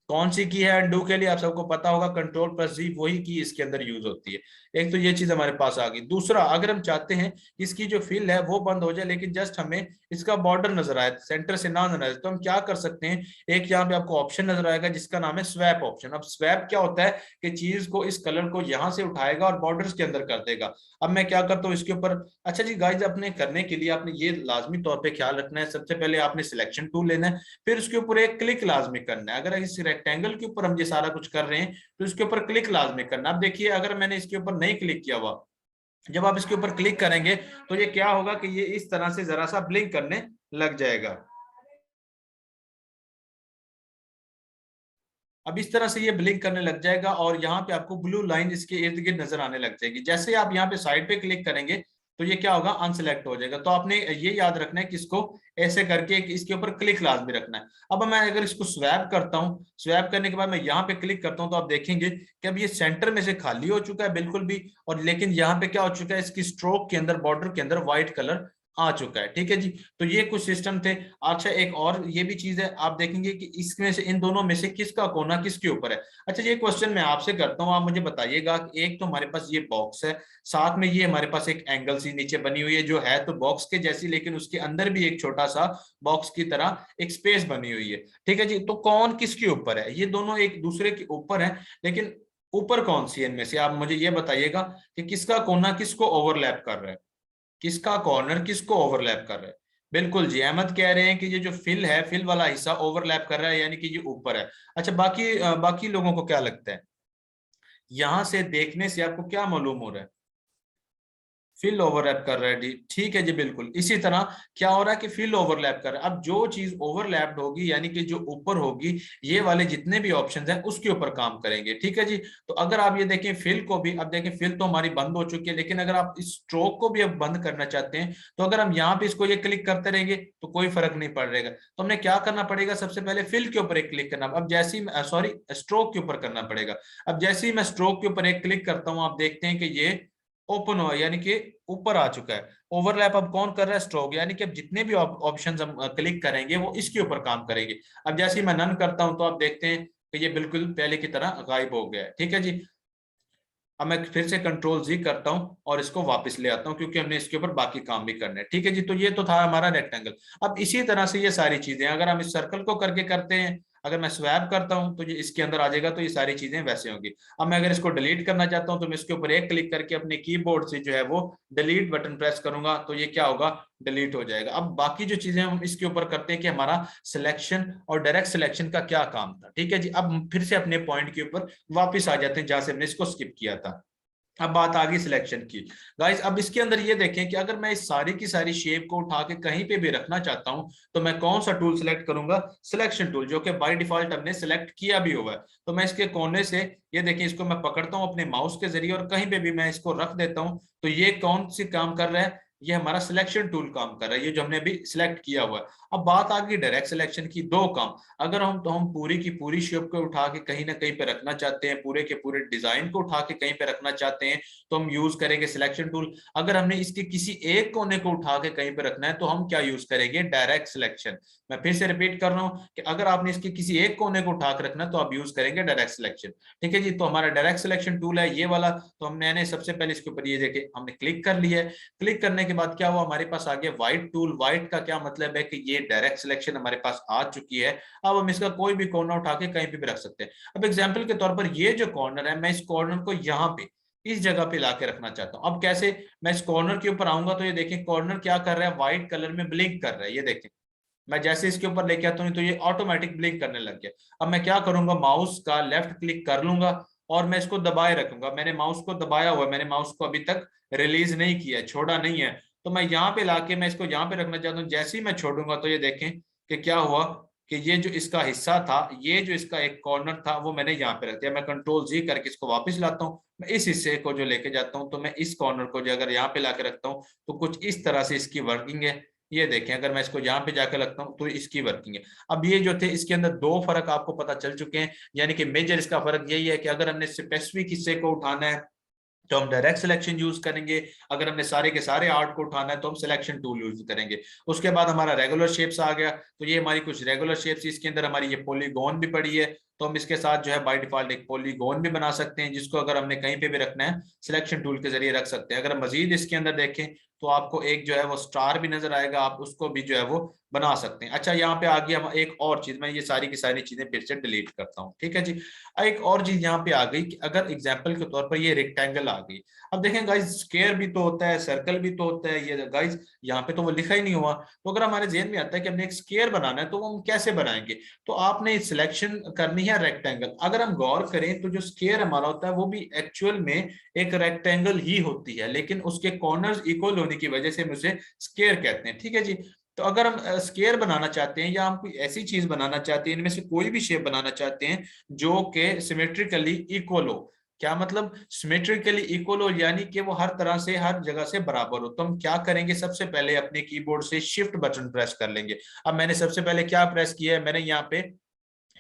कौन सी की है अंडू के लिए, आप सबको पता होगा, कंट्रोल प्लस जी वही की इसके अंदर यूज होती है। एक तो ये चीज हमारे पास आ गई। दूसरा, अगर हम चाहते हैं इसकी जो फिल है वो बंद हो जाए लेकिन जस्ट हमें इसका बॉर्डर नजर आए, सेंटर से ना नजर आए, तो हम क्या कर सकते हैं, एक यहाँ पे आपको ऑप्शन नजर आएगा जिसका नाम है स्वैप ऑप्शन। अब स्वैप क्या होता है कि चीज को, इस कलर को यहाँ से उठाएगा और बॉर्डर्स के अंदर कर देगा। अब मैं क्या करता हूँ इसके ऊपर, अच्छा जी गाइज, अपने करने के लिए आपने ये लाजमी तौर पर ख्याल रखना है, सबसे पहले आपने सिलेक्शन टूल लेना है, फिर उसके ऊपर एक क्लिक लाजमी करना है। अगर इस रेक्टेंगल के ऊपर हम ये सारा कुछ कर रहे हैं तो इसके ऊपर क्लिक लाजमी करना। अब देखिए अगर मैंने इसके ऊपर नहीं क्लिक किया हुआ, जब आप इसके ऊपर क्लिक करेंगे तो ये क्या होगा कि ये इस तरह से जरा सा ब्लिंक करने लग जाएगा। अब इस तरह से ये ब्लिंक करने लग जाएगा और यहाँ पे आपको ब्लू लाइन इसके इर्द गिर्द नजर आने लग जाएगी। जैसे ही आप यहाँ पे साइड पे क्लिक करेंगे तो ये क्या होगा, अनसिलेक्ट हो जाएगा। तो आपने ये याद रखना है कि इसको ऐसे करके इसके ऊपर क्लिक लाजमी रखना है। अब मैं अगर इसको स्वैप करता हूँ, स्वैप करने के बाद मैं यहाँ पे क्लिक करता हूँ तो आप देखेंगे कि अब ये सेंटर में से खाली हो चुका है बिल्कुल भी, और लेकिन यहाँ पे क्या हो चुका है, इसकी स्ट्रोक के अंदर, बॉर्डर के अंदर व्हाइट कलर आ चुका है। ठीक है जी, तो ये कुछ सिस्टम थे। अच्छा एक और ये भी चीज है, आप देखेंगे कि इसमें से, इन दोनों में से किसका कोना किसके ऊपर है। अच्छा ये क्वेश्चन मैं आपसे करता हूँ, आप मुझे बताइएगा कि एक तो हमारे पास ये बॉक्स है, साथ में ये हमारे पास एक एंगल सी नीचे बनी हुई है जो है तो बॉक्स के जैसी, लेकिन उसके अंदर भी एक छोटा सा बॉक्स की तरह एक स्पेस बनी हुई है। ठीक है जी, तो कौन किसके ऊपर है, ये दोनों एक दूसरे के ऊपर है, लेकिन ऊपर कौन सी है इनमें से, आप मुझे ये बताइएगा कि किसका कोना किसको ओवरलैप कर रहा है, किसका कॉर्नर किसको ओवरलैप कर रहा है। बिल्कुल जी, अहमद कह रहे हैं कि ये जो फिल है, फिल वाला हिस्सा ओवरलैप कर रहा है यानी कि ये ऊपर है। अच्छा बाकी बाकी लोगों को क्या लगता है, यहां से देखने से आपको क्या मालूम हो रहा है, फिल ओवरलैप कर रहा है जी, ठीक है जी बिल्कुल। इसी तरह क्या हो रहा है कि फिल ओवरलैप कर रहा है। अब जो चीज ओवरलैप्ड होगी यानी कि जो ऊपर होगी, ये वाले जितने भी ऑप्शंस हैं उसके ऊपर काम करेंगे। ठीक है जी, तो अगर आप ये देखें फिल को भी, अब देखें फिल तो हमारी बंद हो चुकी है, लेकिन अगर आप इस स्ट्रोक को भी अब बंद करना चाहते हैं तो अगर हम यहाँ पे इसको ये क्लिक करते रहेंगे तो कोई फर्क नहीं पड़ेगा। तो हमने क्या करना पड़ेगा, सबसे पहले फिल के ऊपर एक क्लिक करना, अब जैसे ही सॉरी स्ट्रोक के ऊपर करना पड़ेगा। अब जैसे ही मैं स्ट्रोक के ऊपर एक क्लिक करता हूँ आप देखते हैं कि ये ओपन हुआ यानी कि ऊपर आ चुका है। ओवरलैप अब कौन कर रहा है, स्ट्रोक, यानी कि अब जितने भी ऑप्शंस हम क्लिक करेंगे वो इसके ऊपर काम करेंगे। अब जैसे ही मैं नन करता हूं तो आप देखते हैं कि ये बिल्कुल पहले की तरह गायब हो गया है। ठीक है जी, अब मैं फिर से कंट्रोल जी करता हूं और इसको वापस ले आता हूं, क्योंकि हमने इसके ऊपर बाकी काम भी करने हैं। ठीक है जी, तो ये तो था हमारा रेक्टेंगल। अब इसी तरह से ये सारी चीजें अगर हम इस सर्कल को करके करते हैं, अगर मैं स्वैप करता हूं तो ये इसके अंदर आ जाएगा, तो ये सारी चीजें वैसे होंगी। अब मैं अगर इसको डिलीट करना चाहता हूं तो मैं इसके ऊपर एक क्लिक करके अपने कीबोर्ड से जो है वो डिलीट बटन प्रेस करूंगा, तो ये क्या होगा, डिलीट हो जाएगा। अब बाकी जो चीजें हम इसके ऊपर करते हैं कि हमारा सिलेक्शन और डायरेक्ट सिलेक्शन का क्या काम था। ठीक है जी, अब फिर से अपने पॉइंट के ऊपर वापस आ जाते हैं जहां से हमने इसको स्किप किया था। अब बात आ गई सिलेक्शन की। गाइस अब इसके अंदर ये देखें कि अगर मैं इस सारी की सारी शेप को उठा के कहीं पे भी रखना चाहता हूं, तो मैं कौन सा टूल सेलेक्ट करूंगा, सिलेक्शन टूल, जो कि बाय डिफॉल्ट हमने सिलेक्ट किया भी हुआ है। तो मैं इसके कोने से ये देखिए, इसको मैं पकड़ता हूं अपने माउस के जरिए और कहीं पे भी मैं इसको रख देता हूं, तो ये कौन सी काम कर रहा है, ये हमारा सिलेक्शन टूल काम कर रहा है, ये जो हमने अभी सिलेक्ट किया हुआ है। अब बात आ गई डायरेक्ट सिलेक्शन की। दो काम, अगर हम पूरी की पूरी शेप को उठा के कहीं ना कहीं पे रखना चाहते हैं, पूरे के पूरे डिजाइन को उठा के कहीं पे रखना चाहते हैं, तो हम यूज करेंगे सिलेक्शन टूल। अगर हमने इसके किसी एक कोने को उठा के कहीं पे रखना है तो हम क्या यूज करेंगे, डायरेक्ट सिलेक्शन। मैं फिर से रिपीट कर रहा हूं कि अगर आपने इसके किसी एक कोने को उठा के रखना है तो आप यूज करेंगे डायरेक्ट सिलेक्शन। ठीक है जी, तो हमारा डायरेक्ट सिलेक्शन टूल है ये वाला। तो हमने सबसे पहले इसके ऊपर ये देखे हमने क्लिक कर लिया है। क्लिक करने के बाद क्या हुआ, हमारे पास आ गया व्हाइट टूल। व्हाइट का क्या मतलब है कि ये डायरेक्ट सिलेक्शन हमारे पास आ चुकी है। अब हम इसका कोई भी कॉर्नर उठा के कहीं पे भी रख सकते हैं। अब एग्जांपल के तौर पर ये जो कॉर्नर है, मैं इस कॉर्नर को यहाँ पे इस जगह पे लाके रखना चाहता हूं। अब कैसे, मैं इस कॉर्नर के ऊपर आऊंगा तो ये देखें कॉर्नर क्या कर रहा है, व्हाइट कलर में ब्लिंक कर रहा है। ये देखें, मैं जैसे इसके ऊपर लेके आता हूँ तो ये ऑटोमेटिक ब्लिंक करने लग गया। अब मैं क्या करूंगा, माउस का लेफ्ट क्लिक कर लूंगा और मैं इसको दबाए रखूंगा। मैंने माउस को दबाया हुआ है, मैंने माउस को अभी तक रिलीज नहीं किया है, छोड़ा नहीं है। तो मैं यहाँ पे लाके मैं इसको यहाँ पे रखना चाहता हूँ। जैसे ही मैं छोड़ूंगा तो ये देखें कि क्या हुआ, कि ये जो इसका हिस्सा था, ये जो इसका एक कॉर्नर था, वो मैंने यहाँ पे रख दिया। मैं कंट्रोल जी करके इसको वापस लाता हूँ, मैं इस हिस्से को जो लेके जाता हूँ, तो मैं इस कॉर्नर को जो अगर यहाँ पे लाके रखता हूँ तो कुछ इस तरह से इसकी वर्किंग है। ये देखें, अगर मैं इसको यहाँ पे जाकर लगता हूँ तो इसकी वर्किंग है। अब ये जो थे इसके अंदर दो फर्क आपको पता चल चुके हैं, यानी कि मेजर इसका फर्क यही है कि अगर हमने स्पेसिफिक हिस्से को उठाना है तो हम डायरेक्ट सिलेक्शन यूज करेंगे, अगर हमने सारे के सारे आर्ट को उठाना है तो हम सिलेक्शन टूल यूज करेंगे। उसके बाद हमारा रेगुलर शेप्स आ गया, तो ये हमारी कुछ रेगुलर शेप्स, इसके अंदर हमारी ये पॉलीगॉन भी पड़ी है, तो हम इसके साथ जो है बाय डिफॉल्ट एक पॉलीगॉन भी बना सकते हैं, जिसको अगर हमने कहीं पे भी रखना है सिलेक्शन टूल के जरिए रख सकते हैं। अगर मजीद इसके अंदर देखें तो आपको एक जो है वो स्टार भी नजर आएगा, आप उसको भी जो है वो बना सकते हैं। अच्छा, यहाँ पे आ गई हम एक और चीज, मैं ये सारी की सारी चीजें फिर से डिलीट करता हूँ। ठीक है जी, एक और चीज यहाँ पे आ गई कि अगर एग्जाम्पल के तौर पर ये रेक्टेंगल आ गई। अब देखें गाइज, स्क्वायर भी तो होता है, सर्कल भी तो होता है, ये गाइज यहाँ पे तो वो लिखा ही नहीं हुआ। तो अगर हमारे जेहन में आता है कि हमने एक स्क्वायर बनाना है तो वो हम कैसे बनाएंगे, तो आपने सिलेक्शन करनी है रेक्टेंगल। अगर हम गौर करें तो जो स्क्वायर हमारा होता है वो भी एक्चुअल में एक रेक्टेंगल ही होती है, लेकिन उसके कॉर्नर्स इक्वल होने की वजह से हम उसे स्क्वायर कहते हैं। ठीक है जी, तो अगर हम स्क्वायर बनाना चाहते हैं या हम कोई ऐसी चीज बनाना चाहते हैं, इनमें से कोई भी शेप बनाना चाहते हैं जो कि सिमेट्रिकली इक्वल हो, क्या मतलब सिमेट्रिकली इक्वल हो, यानी कि वो हर तरह से हर जगह से बराबर हो, तो हम क्या करेंगे, सबसे पहले अपने कीबोर्ड से शिफ्ट बटन प्रेस कर लेंगे। अब मैंने सबसे पहले क्या प्रेस किया है, मैंने यहाँ पे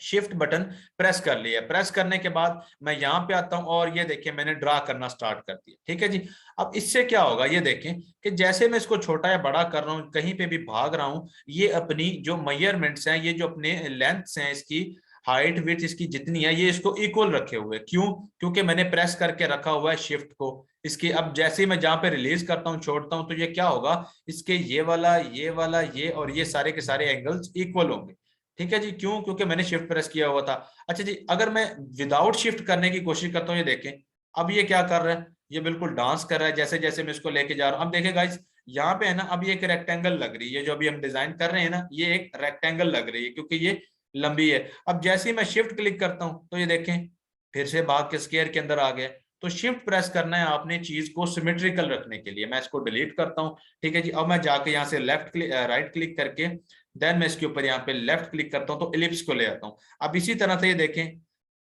शिफ्ट बटन प्रेस कर लिया। प्रेस करने के बाद मैं यहां पे आता हूं और ये देखिए मैंने ड्रा करना स्टार्ट कर दिया। ठीक है जी, अब इससे क्या होगा, ये देखें कि जैसे मैं इसको छोटा या बड़ा कर रहा हूं, कहीं पे भी भाग रहा हूं, ये अपनी जो मेजरमेंट्स हैं, ये जो अपने लेंथ्स हैं, इसकी हाइट विड्थ इसकी जितनी है, ये इसको इक्वल रखे हुए। क्यों, क्योंकि मैंने प्रेस करके रखा हुआ है शिफ्ट को इसकी। अब जैसे ही मैं जहां पे रिलीज करता हूं, छोड़ता हूं, तो ये क्या होगा, इसके ये और ये सारे के सारे एंगल्स इक्वल होंगे। ठीक है जी, क्यों, क्योंकि मैंने शिफ्ट प्रेस किया हुआ था। अच्छा जी, अगर मैं विदाउट शिफ्ट करने की कोशिश करता हूँ, ये देखें अब ये क्या कर रहा है, ये बिल्कुल डांस कर रहा है जैसे जैसे मैं इसको लेके जा रहा हूँ। अब देखें गाइस, यहाँ पे है ना, अब ये एक रेक्टेंगल लग रही है, जो अभी हम डिजाइन कर रहे हैं ना, ये एक रेक्टेंगल लग रही है क्योंकि ये लंबी है। अब जैसे ही मैं शिफ्ट क्लिक करता हूँ तो ये देखें फिर से भाग के स्क्वायर के अंदर आ गया। तो शिफ्ट प्रेस करना है आपने चीज को सिमेट्रिकल रखने के लिए। मैं इसको डिलीट करता हूँ। ठीक है जी, अब मैं जाके यहाँ से लेफ्ट क्लिक राइट क्लिक करके देन मैं इसके ऊपर यहाँ पे लेफ्ट क्लिक करता हूँ तो इलिप्स को ले आता हूँ। अब इसी तरह से ये देखें,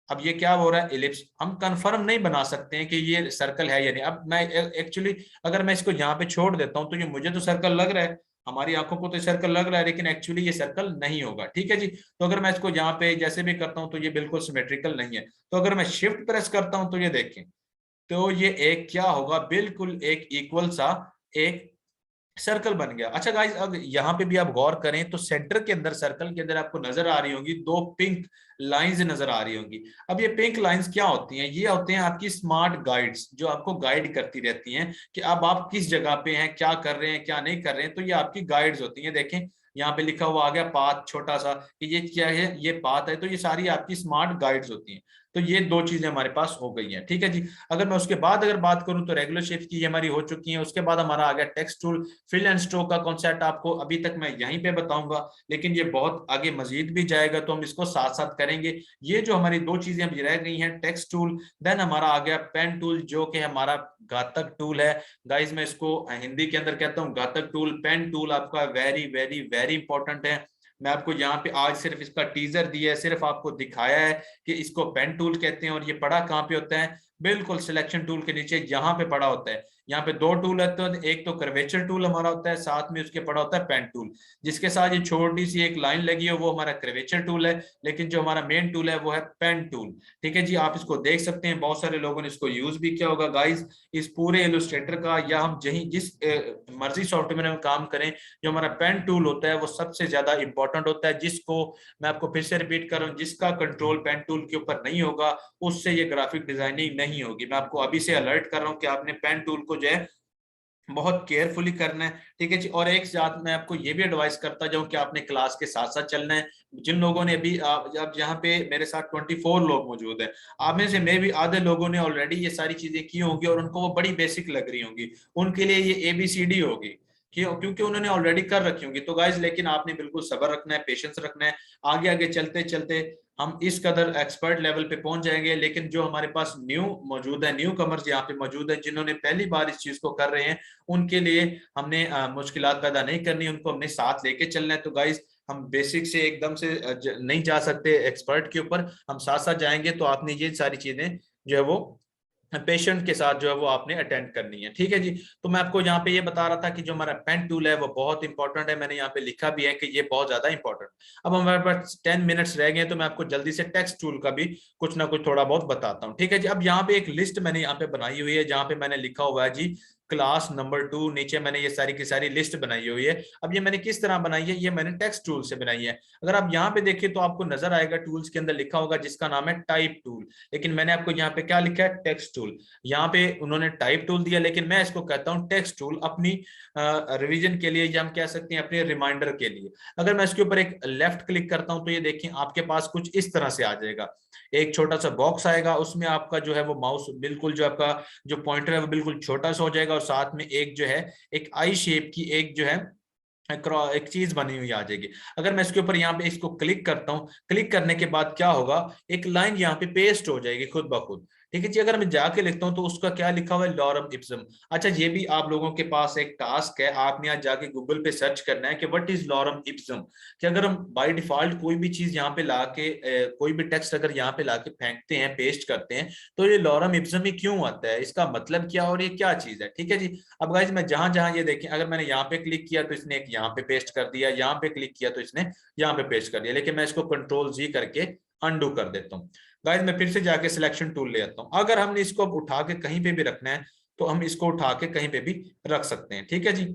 अब ये क्या हो रहा है, इलिप्स। हम कंफर्म नहीं बना सकते हैं कि ये सर्कल है या नहीं। अब मैं एक्चुअली अगर मैं इसको यहाँ पे छोड़ देता हूँ तो ये मुझे तो सर्कल लग रहा है, हमारी आंखों को तो सर्कल लग रहा है, लेकिन एक्चुअली ये सर्कल नहीं होगा। ठीक है जी, तो अगर मैं इसको यहाँ पे जैसे भी करता हूँ तो ये बिल्कुल सिमेट्रिकल नहीं है। तो अगर मैं शिफ्ट प्रेस करता हूँ तो ये देखें, तो ये एक क्या होगा, बिल्कुल एक इक्वल सा एक सर्कल बन गया। अच्छा गाइस, अब यहाँ पे भी आप गौर करें तो सेंटर के अंदर, सर्कल के अंदर आपको नजर आ रही होंगी दो पिंक लाइंस नजर आ रही होंगी। अब ये पिंक लाइंस क्या होती हैं? ये होते हैं आपकी स्मार्ट गाइड्स, जो आपको गाइड करती रहती हैं कि अब आप किस जगह पे हैं, क्या कर रहे हैं, क्या नहीं कर रहे हैं। तो ये आपकी गाइड्स होती हैं। देखें यहाँ पे लिखा हुआ आ गया पाथ, छोटा सा कि ये क्या है, ये पाथ है। तो ये सारी आपकी स्मार्ट गाइड्स होती हैं। तो ये दो चीजें हमारे पास हो गई हैं, ठीक है जी। अगर मैं उसके बाद अगर बात करूं तो रेगुलर शेप्स की हमारी हो चुकी है। उसके बाद हमारा आ गया text tool. Fill and stroke का कॉन्सेप्ट आपको अभी तक मैं यहीं पे बताऊंगा, लेकिन ये बहुत आगे मजीद भी जाएगा, तो हम इसको साथ साथ करेंगे। ये जो हमारी दो चीजें अभी रह गई हैं, टेक्स्ट टूल, देन हमारा आ गया पेन टूल, जो कि हमारा घातक टूल है। गाइस मैं इसको हिंदी के अंदर कहता हूँ घातक टूल। पेन टूल आपका वेरी वेरी वेरी इंपॉर्टेंट है। मैं आपको यहाँ पे आज सिर्फ इसका टीजर दिया है, सिर्फ आपको दिखाया है कि इसको पेन टूल कहते हैं। और ये पड़ा कहाँ पे होता है? बिल्कुल सिलेक्शन टूल के नीचे यहाँ पे पड़ा होता है। यहाँ पे दो टूल होते हैं, एक तो कर्वेचर टूल हमारा होता है, साथ में उसके पड़ा होता है पेन टूल। जिसके साथ ये छोटी सी एक लाइन लगी है वो हमारा कर्वेचर टूल है, लेकिन जो हमारा मेन टूल है वो है पेन टूल। ठीक है जी, आप इसको देख सकते हैं, बहुत सारे लोगों ने इसको यूज भी किया होगा। गाइस इस पूरे इलस्ट्रेटर का, या हम जिस मर्जी सॉफ्टवेयर में काम करें, जो हमारा पेन टूल होता है वो सबसे ज्यादा इंपॉर्टेंट होता है। जिसको मैं आपको फिर से रिपीट कर रहा हूँ, जिसका कंट्रोल पेन टूल के ऊपर नहीं होगा उससे ये ग्राफिक डिजाइनिंग नहीं होगी। मैं आपको अभी से अलर्ट कर रहा हूँ कि आपने पेन टूल को जो है बहुत केयरफुली करना है, ठीक है जी। और एक साथ मैं आपको ये भी एडवाइस करता जाऊं कि आपने क्लास के साथ साथ चलना है। जिन लोगों ने अभी अब यहाँ पे मेरे साथ 24 लोग मौजूद हैं, आप में से मैं भी आधे लोगों ने ऑलरेडी ये सारी चीजें की होंगी और उनको वो बड़ी बेसिक लग रही होंगी। उनके लिए ये ABCD होगी, क्यों? क्योंकि उन्होंने ऑलरेडी कर रखी होंगी। तो गाइज लेकिन आपने बिल्कुल सब्र रखना है, पेशेंस रखना है। आगे आगे चलते चलते हम इस कदर एक्सपर्ट लेवल पे पहुंच जाएंगे। लेकिन जो हमारे पास न्यू मौजूद है, न्यू कमर्स यहाँ पे मौजूद है, जिन्होंने पहली बार इस चीज को कर रहे हैं, उनके लिए हमने मुश्किलात पैदा नहीं करनी, उनको हमने साथ लेके चलना है। तो गाइज हम बेसिक से एकदम से नहीं जा सकते एक्सपर्ट के ऊपर, हम साथ साथ जाएंगे। तो आपने ये सारी चीजें जो है वो पेशेंट के साथ जो है वो आपने अटेंड करनी है, ठीक है जी। तो मैं आपको यहाँ पे ये बता रहा था कि जो हमारा पेन टूल है वो बहुत इंपॉर्टेंट है। मैंने यहाँ पे लिखा भी है कि ये बहुत ज्यादा इंपॉर्टेंट। अब हमारे पास 10 मिनट्स रह गए, तो मैं आपको जल्दी से टेक्स्ट टूल का भी कुछ ना कुछ थोड़ा बहुत बताता हूँ, ठीक है जी। अब यहाँ पे एक लिस्ट मैंने यहाँ पे बनाई हुई है, जहाँ पे मैंने लिखा हुआ है जी क्लास नंबर 2। नीचे मैंने ये सारी की सारी लिस्ट बनाई हुई है। अब ये मैंने किस तरह बनाई है? ये मैंने टेक्स्ट टूल से बनाई है। अगर आप यहाँ पे देखिए तो आपको नजर आएगा टूल्स के अंदर लिखा होगा जिसका नाम है टाइप टूल, लेकिन मैंने आपको यहाँ पे क्या लिखा है? Text tool. यहाँ पे उन्होंने टाइप टूल दिया, लेकिन मैं इसको कहता हूँ टेक्स्ट टूल, अपनी रिवीजन के लिए, या हम कह सकते हैं अपने रिमाइंडर के लिए। अगर मैं इसके ऊपर एक लेफ्ट क्लिक करता हूं तो ये देखिए आपके पास कुछ इस तरह से आ जाएगा। एक छोटा सा बॉक्स आएगा, उसमें आपका जो है वो माउस बिल्कुल, जो आपका जो पॉइंटर है वो बिल्कुल छोटा सा हो जाएगा, और साथ में एक जो है एक आई शेप की एक जो है एक चीज बनी हुई आ जाएगी। अगर मैं इसके ऊपर यहाँ पे इसको क्लिक करता हूँ, क्लिक करने के बाद क्या होगा? एक लाइन यहाँ पे पेस्ट हो जाएगी खुद ब खुद, ठीक है जी। अगर मैं जाके लिखता हूँ तो उसका क्या लिखा हुआ है? Lorem Epson. अच्छा, ये भी आप लोगों के पास एक टास्क है, आपने यहाँ जाके गूगल पे सर्च करना है कि व्हाट इज लॉरम इप्सम। कि अगर हम बाय डिफॉल्ट कोई भी चीज यहाँ पे लाके कोई भी टेक्स्ट अगर यहाँ पे लाके फेंकते हैं, पेस्ट करते हैं, तो ये लॉरम इप्सम ही क्यों आता है, इसका मतलब क्या और ये क्या चीज है, ठीक है जी। अब गाइज मैं जहां जहां ये देखें, अगर मैंने यहाँ पे क्लिक किया तो इसने एक यहाँ पे पेस्ट कर दिया, यहाँ पे क्लिक किया तो इसने यहाँ पे पेस्ट कर दिया, लेकिन मैं इसको Ctrl+Z करके अंडू कर देता हूँ। गाइज मैं फिर से जाके सिलेक्शन टूल ले आता हूँ। अगर हमने इसको उठा के कहीं पे भी रखना है तो हम इसको उठा के कहीं पे भी रख सकते हैं, ठीक है जी।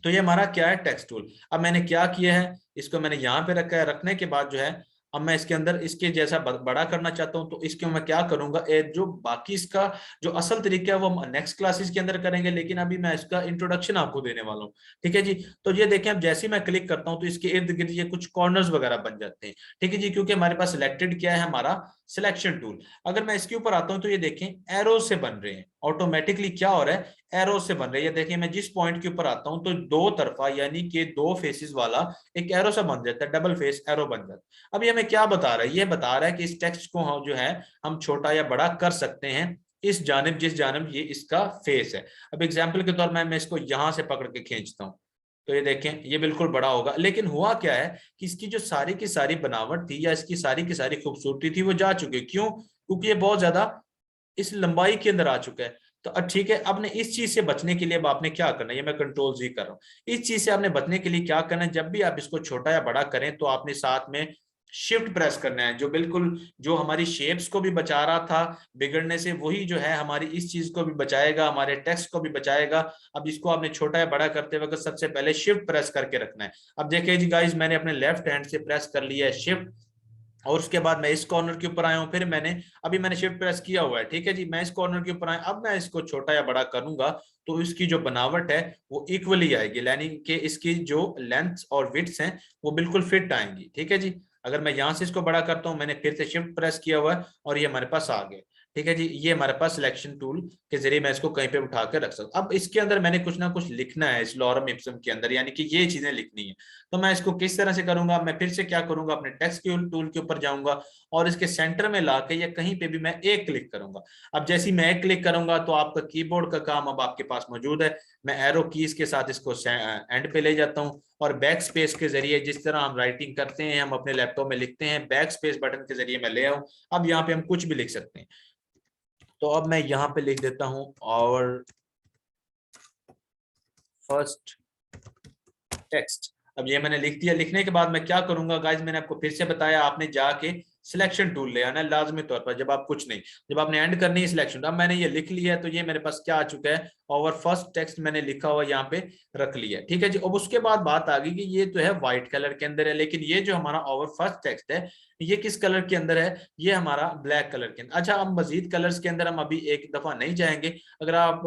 तो ये हमारा क्या है? Text tool. अब मैंने क्या किया है, इसको मैंने यहाँ पे रखा है। रखने के बाद जो है अब मैं इसके अंदर इसके जैसा बड़ा करना चाहता हूं, तो इसके मैं क्या करूंगा, जो बाकी इसका जो असल तरीका है वो हम नेक्स्ट क्लासेस के अंदर करेंगे, लेकिन अभी मैं इसका इंट्रोडक्शन आपको देने वाला हूँ, ठीक है जी। तो ये देखें, अब जैसे ही मैं क्लिक करता हूँ तो इसके इर्द गिर्द ये कुछ कॉर्नर्स वगैरह बन जाते हैं, ठीक है जी, क्योंकि हमारे पास सिलेक्टेड क्या है? हमारा सिलेक्शन टूल। अगर मैं इसके ऊपर आता हूं तो ये देखें एरो से बन रहे हैं, ऑटोमेटिकली क्या हो रहा है? एरो से बन रहे हैं। ये देखिए मैं जिस पॉइंट के ऊपर आता हूं तो दो तरफा यानी कि दो फेसेस वाला एक एरो सा बन जाता है, डबल फेस एरो बन जाता है। अब ये हमें क्या बता रहा है? ये बता रहा है कि इस टेक्स्ट को हम जो है हम छोटा या बड़ा कर सकते हैं इस जानिब जिस जानिब ये इसका फेस है। अब एग्जाम्पल के तौर पर मैं इसको यहां से पकड़ के खींचता हूं तो ये देखें ये बिल्कुल बड़ा होगा, लेकिन हुआ क्या है कि इसकी जो सारी की सारी बनावट थी या इसकी सारी की सारी खूबसूरती थी वो जा चुकी है। क्यों? क्योंकि ये बहुत ज्यादा इस लंबाई के अंदर आ चुका है। तो अब ठीक है, आपने इस चीज से बचने के लिए अब आपने क्या करना है? ये मैं Ctrl+Z कर रहा हूँ। इस चीज से आपने बचने के लिए क्या करना है? जब भी आप इसको छोटा या बड़ा करें तो आपने साथ में शिफ्ट प्रेस करना है, जो बिल्कुल जो हमारी शेप्स को भी बचा रहा था बिगड़ने से, वही जो है हमारी इस चीज को भी बचाएगा, हमारे टेक्स्ट को भी बचाएगा। अब इसको आपने छोटा या बड़ा करते वक्त सबसे पहले शिफ्ट प्रेस करके रखना है। अब देखिए जी गाइस, मैंने अपने लेफ्ट हैंड से प्रेस कर लिया है शिफ्ट, और उसके बाद मैं इस कॉर्नर के ऊपर आया हूं, फिर मैंने शिफ्ट प्रेस किया हुआ है, ठीक है जी। मैं इस कॉर्नर के ऊपर आया, अब मैं इसको छोटा या बड़ा करूंगा तो इसकी जो बनावट है वो इक्वली आएगी, यानी कि इसकी जो लेंथ और विड्थ हैं वो बिल्कुल फिट आएंगी, ठीक है जी। अगर मैं यहां से इसको बड़ा करता हूं, मैंने फिर से शिफ्ट प्रेस किया हुआ है और ये हमारे पास आ गया, ठीक है जी। ये हमारे पास सिलेक्शन टूल के जरिए मैं इसको कहीं पे उठा कर रख सकता हूं। अब इसके अंदर मैंने कुछ ना कुछ लिखना है, इस लॉरम इप्सम के अंदर, यानी कि ये चीजें लिखनी है। तो मैं इसको किस तरह से करूंगा, मैं फिर से क्या करूंगा, अपने टेक्स्ट टूल के ऊपर जाऊंगा और इसके सेंटर में लाके या कहीं पे भी मैं एक क्लिक करूंगा। अब जैसे ही मैं एक क्लिक करूंगा तो आपका कीबोर्ड का काम अब आपके पास मौजूद है। मैं एरो कीज के साथ इसको एंड पे ले जाता हूं और बैक स्पेस के जरिए, जिस तरह हम राइटिंग करते हैं, हम अपने लैपटॉप में लिखते हैं, बैक स्पेस बटन के जरिए मैं ले आऊं। अब यहाँ पे हम कुछ भी लिख सकते हैं। तो अब मैं यहाँ पे लिख देता हूं और फर्स्ट टेक्स्ट। अब ये मैंने लिख दिया। लिखने के बाद मैं क्या करूंगा गाइज, मैंने आपको फिर से बताया, आपने जाके सिलेक्शन टूल ले आना है लाजमी तौर पर, जब आप कुछ नहीं, जब आपने एंड करनी है सिलेक्शन। अब मैंने ये लिख लिया है तो ये मेरे पास क्या आ चुका है, ओवर फर्स्ट टेक्स्ट मैंने लिखा हुआ यहाँ पे रख लिया, ठीक है जी। अब उसके बाद बात आ गई कि ये तो है व्हाइट कलर के अंदर है, लेकिन ये जो हमारा ओवर फर्स्ट टेक्स्ट है ये किस कलर के अंदर है, ये हमारा ब्लैक कलर के अंदर। अच्छा, अब मजीद कलर्स के अंदर हम अभी एक दफा नहीं जाएंगे, अगर आप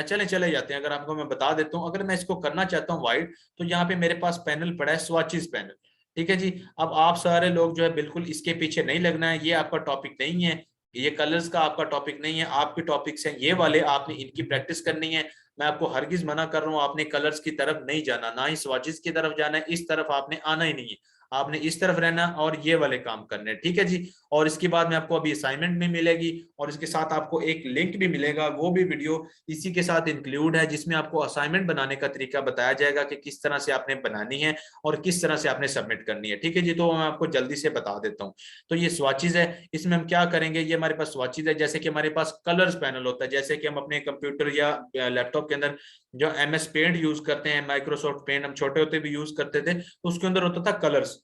चले जाते हैं, अगर आपको मैं बता देता हूँ, अगर मैं इसको करना चाहता हूँ व्हाइट, तो यहाँ पे मेरे पास पैनल पड़ा है स्वाचेस पैनल, ठीक है जी। अब आप सारे लोग जो है बिल्कुल इसके पीछे नहीं लगना है, ये आपका टॉपिक नहीं है, ये कलर्स का आपका टॉपिक नहीं है। आपके टॉपिक्स हैं ये वाले, आपने इनकी प्रैक्टिस करनी है। मैं आपको हरगिज मना कर रहा हूँ, आपने कलर्स की तरफ नहीं जाना, ना ही स्वाचेस की तरफ जाना है, इस तरफ आपने आना ही नहीं है। आपने इस तरफ रहना और ये वाले काम करने, ठीक है जी। और इसके बाद में आपको अभी असाइनमेंट भी मिलेगी और इसके साथ आपको एक लिंक भी मिलेगा, वो भी वीडियो इसी के साथ इंक्लूड है, जिसमें आपको असाइनमेंट बनाने का तरीका बताया जाएगा कि किस तरह से आपने बनानी है और किस तरह से आपने सबमिट करनी है, ठीक है जी। तो मैं आपको जल्दी से बता देता हूँ। तो ये स्वाचेज है, इसमें हम क्या करेंगे, ये हमारे पास स्वाचेज है, जैसे कि हमारे पास कलर्स पैनल होता है, जैसे कि हम अपने कंप्यूटर या लैपटॉप के अंदर जो MS पेंट यूज करते हैं, माइक्रोसॉफ्ट पेंट हम छोटे होते भी यूज करते थे, तो उसके अंदर होता था कलर्स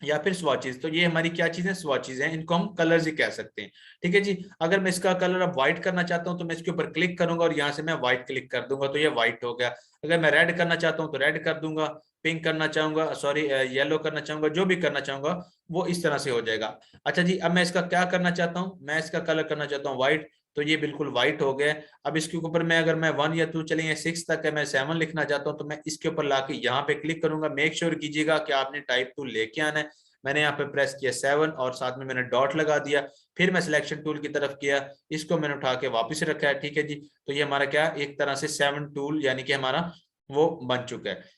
या फिर स्वाचेस। तो ये हमारी क्या चीज है, स्वाचेस हैं, इनको हम कलर्स ही कह सकते हैं, ठीक है जी। अगर मैं इसका कलर अब व्हाइट करना चाहता हूं तो मैं इसके ऊपर क्लिक करूंगा और यहाँ से मैं व्हाइट क्लिक कर दूंगा तो ये व्हाइट हो गया। अगर मैं रेड करना चाहता हूँ तो रेड कर दूंगा, पिंक करना चाहूंगा, सॉरी येलो करना चाहूंगा, जो भी करना चाहूंगा वो इस तरह से हो जाएगा। अच्छा जी, अब मैं इसका क्या करना चाहता हूँ, मैं इसका कलर करना चाहता हूँ व्हाइट, तो ये बिल्कुल व्हाइट हो गया। अब इसके ऊपर मैं, अगर मैं 1 या 2 चलिए 6 तक है, मैं 7 लिखना चाहता हूँ, तो मैं इसके ऊपर लाके यहाँ पे क्लिक करूंगा। मेक श्योर कीजिएगा कि आपने टाइप टूल लेके आना है। मैंने यहाँ पे प्रेस किया 7 और साथ में मैंने डॉट लगा दिया, फिर मैं सिलेक्शन टूल की तरफ किया, इसको मैंने उठा के वापस रखा है, ठीक है जी। तो ये हमारा क्या, एक तरह से 7 टूल यानी कि हमारा वो बन चुका है,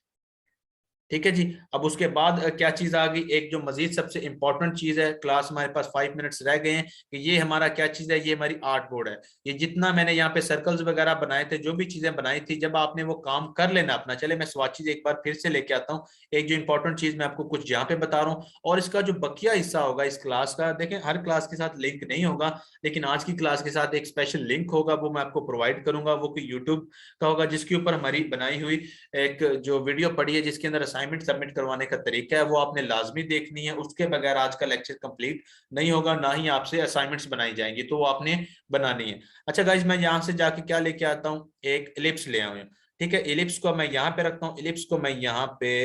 ठीक है जी। अब उसके बाद क्या चीज आ गई, एक जो मजीद सबसे इंपॉर्टेंट चीज है, क्लास हमारे पास 5 मिनट्स रह गए हैं, कि ये हमारा क्या चीज है, ये हमारी आर्ट बोर्ड है। ये जितना मैंने यहाँ पे सर्कल्स वगैरह बनाए थे, जो भी चीजें बनाई थी, जब आपने वो काम कर लेना अपना। चले मैं स्वाचेज एक बार फिर से लेके आता हूँ। एक जो इंपॉर्टेंट चीज मैं आपको कुछ यहाँ पे बता रहा हूँ, और इसका जो बकिया हिस्सा होगा इस क्लास का, देखें हर क्लास के साथ लिंक नहीं होगा, लेकिन आज की क्लास के साथ एक स्पेशल लिंक होगा, वो मैं आपको प्रोवाइड करूंगा। वो कि यूट्यूब का होगा, जिसके ऊपर हमारी बनाई हुई एक जो वीडियो पड़ी है, जिसके अंदर असाइनमेंट सबमिट करवाने का तरीका है, वो आपने लाजमी देखनी है। उसके बगैर आज का लेक्चर कंप्लीट नहीं होगा, ना ही आपसे असाइनमेंट्स बनाई जाएंगी, तो वो आपने बनानी है। अच्छा गाइज, मैं यहाँ से जाके क्या लेके आता हूँ, एक इलिप्स ले आऊँ, ठीक है। इलिप्स को मैं यहाँ पे रखता हूँ, इलिप्स को मैं यहाँ पे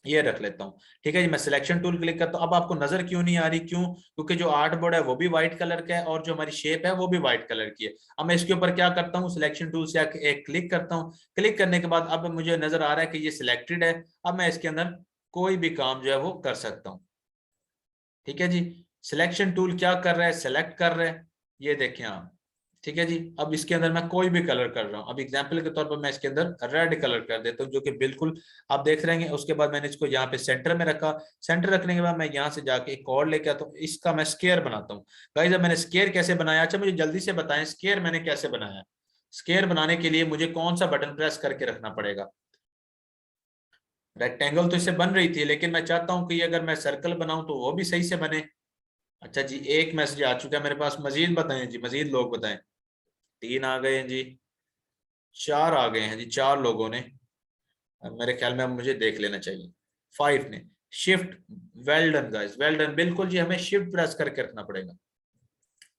ये रख लेता हूँ, ठीक है जी। मैं सिलेक्शन टूल क्लिक करता हूँ। अब आपको नजर क्यों नहीं आ रही, क्यों, क्योंकि जो आर्ट बोर्ड है वो भी व्हाइट कलर का है और जो हमारी शेप है वो भी व्हाइट कलर की है। अब मैं इसके ऊपर क्या करता हूँ, सिलेक्शन टूल से आके एक क्लिक करता हूँ। क्लिक करने के बाद अब मुझे नजर आ रहा है कि ये सिलेक्टेड है। अब मैं इसके अंदर कोई भी काम जो है वो कर सकता हूँ, ठीक है जी। सिलेक्शन टूल क्या कर रहा है, सेलेक्ट कर रहा है, ये देखें आप, ठीक है जी। अब इसके अंदर मैं कोई भी कलर कर रहा हूँ। अब एग्जांपल के तौर पर मैं इसके अंदर रेड कलर कर देता हूँ, जो कि बिल्कुल आप देख रहे हैं। उसके बाद मैंने इसको यहाँ पे सेंटर में रखा। सेंटर रखने के बाद मैं यहाँ से जाके एक और लेके आता हूँ, इसका मैं स्केयर बनाता हूँ। गाइस, अब मैंने स्केयर कैसे बनाया, अच्छा मुझे जल्दी से बताएं, स्केयर मैंने कैसे बनाया। स्केयर बनाने के लिए मुझे कौन सा बटन प्रेस करके रखना पड़ेगा, रेक्टेंगल तो इससे बन रही थी, लेकिन मैं चाहता हूं कि अगर मैं सर्कल बनाऊं तो वो भी सही से बने। अच्छा जी, एक मैसेज आ चुका है मेरे पास, मजीद बताएं जी, मजीद लोग बताएं। 3 आ गए हैं जी, 4 आ गए हैं जी, 4 लोगों ने। अब मेरे ख्याल में अब मुझे देख लेना चाहिए, 5 ने। Shift, well done guys, well done, बिल्कुल जी, हमें शिफ्ट प्रेस करके रखना पड़ेगा।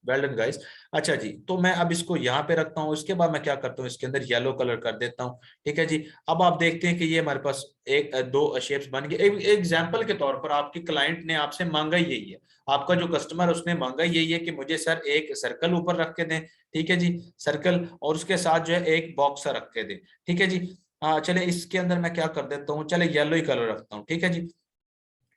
Well done guys. अच्छा जी, तो मैं अब इसको यहाँ पे रखता हूँ, इसके बाद मैं क्या करता हूँ, इसके अंदर येलो कलर कर देता हूँ। ठीक है जी। अब आप देखते हैं कि ये हमारे पास एक दो शेप्स बन गए। एक एग्जांपल के तौर पर आपकी क्लाइंट ने आपसे मांगा ही यही है, आपका जो कस्टमर उसने मांगा यही है कि मुझे सर एक सर्कल ऊपर रख के दें। ठीक है जी, सर्कल, और उसके साथ जो है एक बॉक्स रख के दें। ठीक है जी। हाँ चले, इसके अंदर मैं क्या कर देता हूँ, चले येलो ही कलर रखता हूँ। ठीक है जी।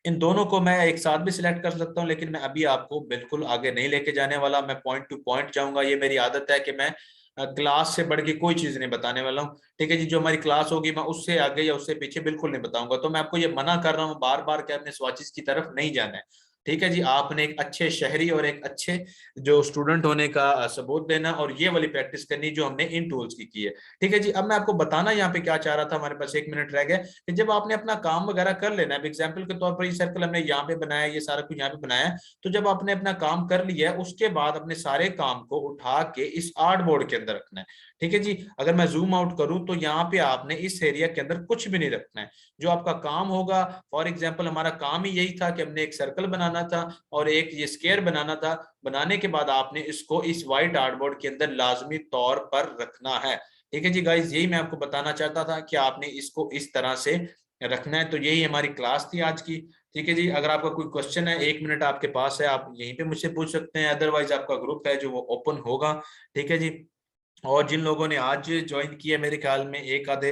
इन दोनों को मैं एक साथ भी सिलेक्ट कर सकता हूं, लेकिन मैं अभी आपको बिल्कुल आगे नहीं लेके जाने वाला, मैं पॉइंट टू पॉइंट जाऊंगा। ये मेरी आदत है कि मैं क्लास से बढ़ के कोई चीज नहीं बताने वाला हूँ। ठीक है जी, जो हमारी क्लास होगी मैं उससे आगे या उससे पीछे बिल्कुल नहीं बताऊंगा। तो मैं आपको ये मना कर रहा हूँ बार बार कि अपने स्वाचिस की तरफ नहीं जाना है। ठीक है जी, आपने एक अच्छे शहरी और एक अच्छे जो स्टूडेंट होने का सबूत देना, और ये वाली प्रैक्टिस करनी जो हमने इन टूल्स की है। ठीक है जी। अब मैं आपको बताना यहाँ पे क्या चाह रहा था, हमारे पास 1 मिनट रह गया, कि जब आपने अपना काम वगैरह कर लेना है, एग्जाम्पल के तौर पर ये सर्कल हमने यहाँ पे बनाया, ये सारा कुछ यहाँ पे बनाया है, तो जब आपने अपना काम कर लिया है उसके बाद अपने सारे काम को उठा के इस आर्ट बोर्ड के अंदर रखना है। ठीक है जी। अगर मैं जूम आउट करूं तो यहाँ पे आपने इस एरिया के अंदर कुछ भी नहीं रखना है। जो आपका काम होगा, फॉर एग्जाम्पल हमारा काम ही यही था कि हमने एक सर्कल बनाना था और एक ये स्क्वायर बनाना था। बनाने के बाद आपने इसको इस व्हाइट आर्ट बोर्ड के अंदर लाजमी तौर पर रखना है। ठीक है जी गाइज, यही मैं आपको बताना चाहता था कि आपने इसको इस तरह से रखना है। तो यही हमारी क्लास थी आज की। ठीक है जी, अगर आपका कोई क्वेश्चन है, 1 मिनट आपके पास है, आप यहीं पे मुझसे पूछ सकते हैं, अदरवाइज आपका ग्रुप है जो वो ओपन होगा। ठीक है जी। और जिन लोगों ने आज ज्वाइन किया, मेरे ख्याल में एक आधे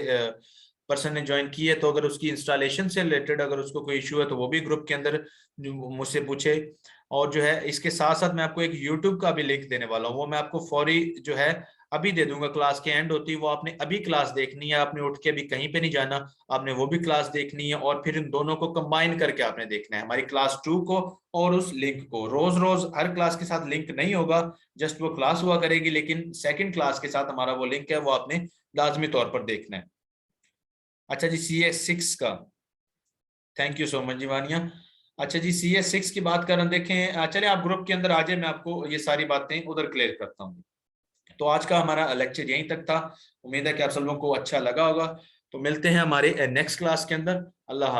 पर्सन ने ज्वाइन की है, तो अगर उसकी इंस्टॉलेशन से रिलेटेड अगर उसको कोई इशू है तो वो भी ग्रुप के अंदर जो मुझसे पूछे। और जो है इसके साथ साथ मैं आपको एक यूट्यूब का भी लिंक देने वाला हूँ, वो मैं आपको फौरी जो है अभी दे दूंगा। क्लास के एंड होती है वो, आपने अभी क्लास देखनी है, आपने उठ के अभी कहीं पे नहीं जाना, आपने वो भी क्लास देखनी है, और फिर इन दोनों को कंबाइन करके आपने देखना है, हमारी क्लास 2 को और उस लिंक को। रोज रोज हर क्लास के साथ लिंक नहीं होगा, जस्ट वो क्लास हुआ करेगी, लेकिन सेकंड क्लास के साथ हमारा वो लिंक है, वो आपने लाजमी तौर पर देखना है। अच्छा जी, CS6 का, थैंक यू सो मच जीवानिया। अच्छा जी, CS6 की बात करें, देखें, चले आप ग्रुप के अंदर आ जाए, मैं आपको ये सारी बातें उधर क्लियर करता हूँ। तो आज का हमारा लेक्चर यहीं तक था। उम्मीद है कि आप सब लोगों को अच्छा लगा होगा। तो मिलते हैं हमारे नेक्स्ट क्लास के अंदर। अल्लाह हाफ़िज़।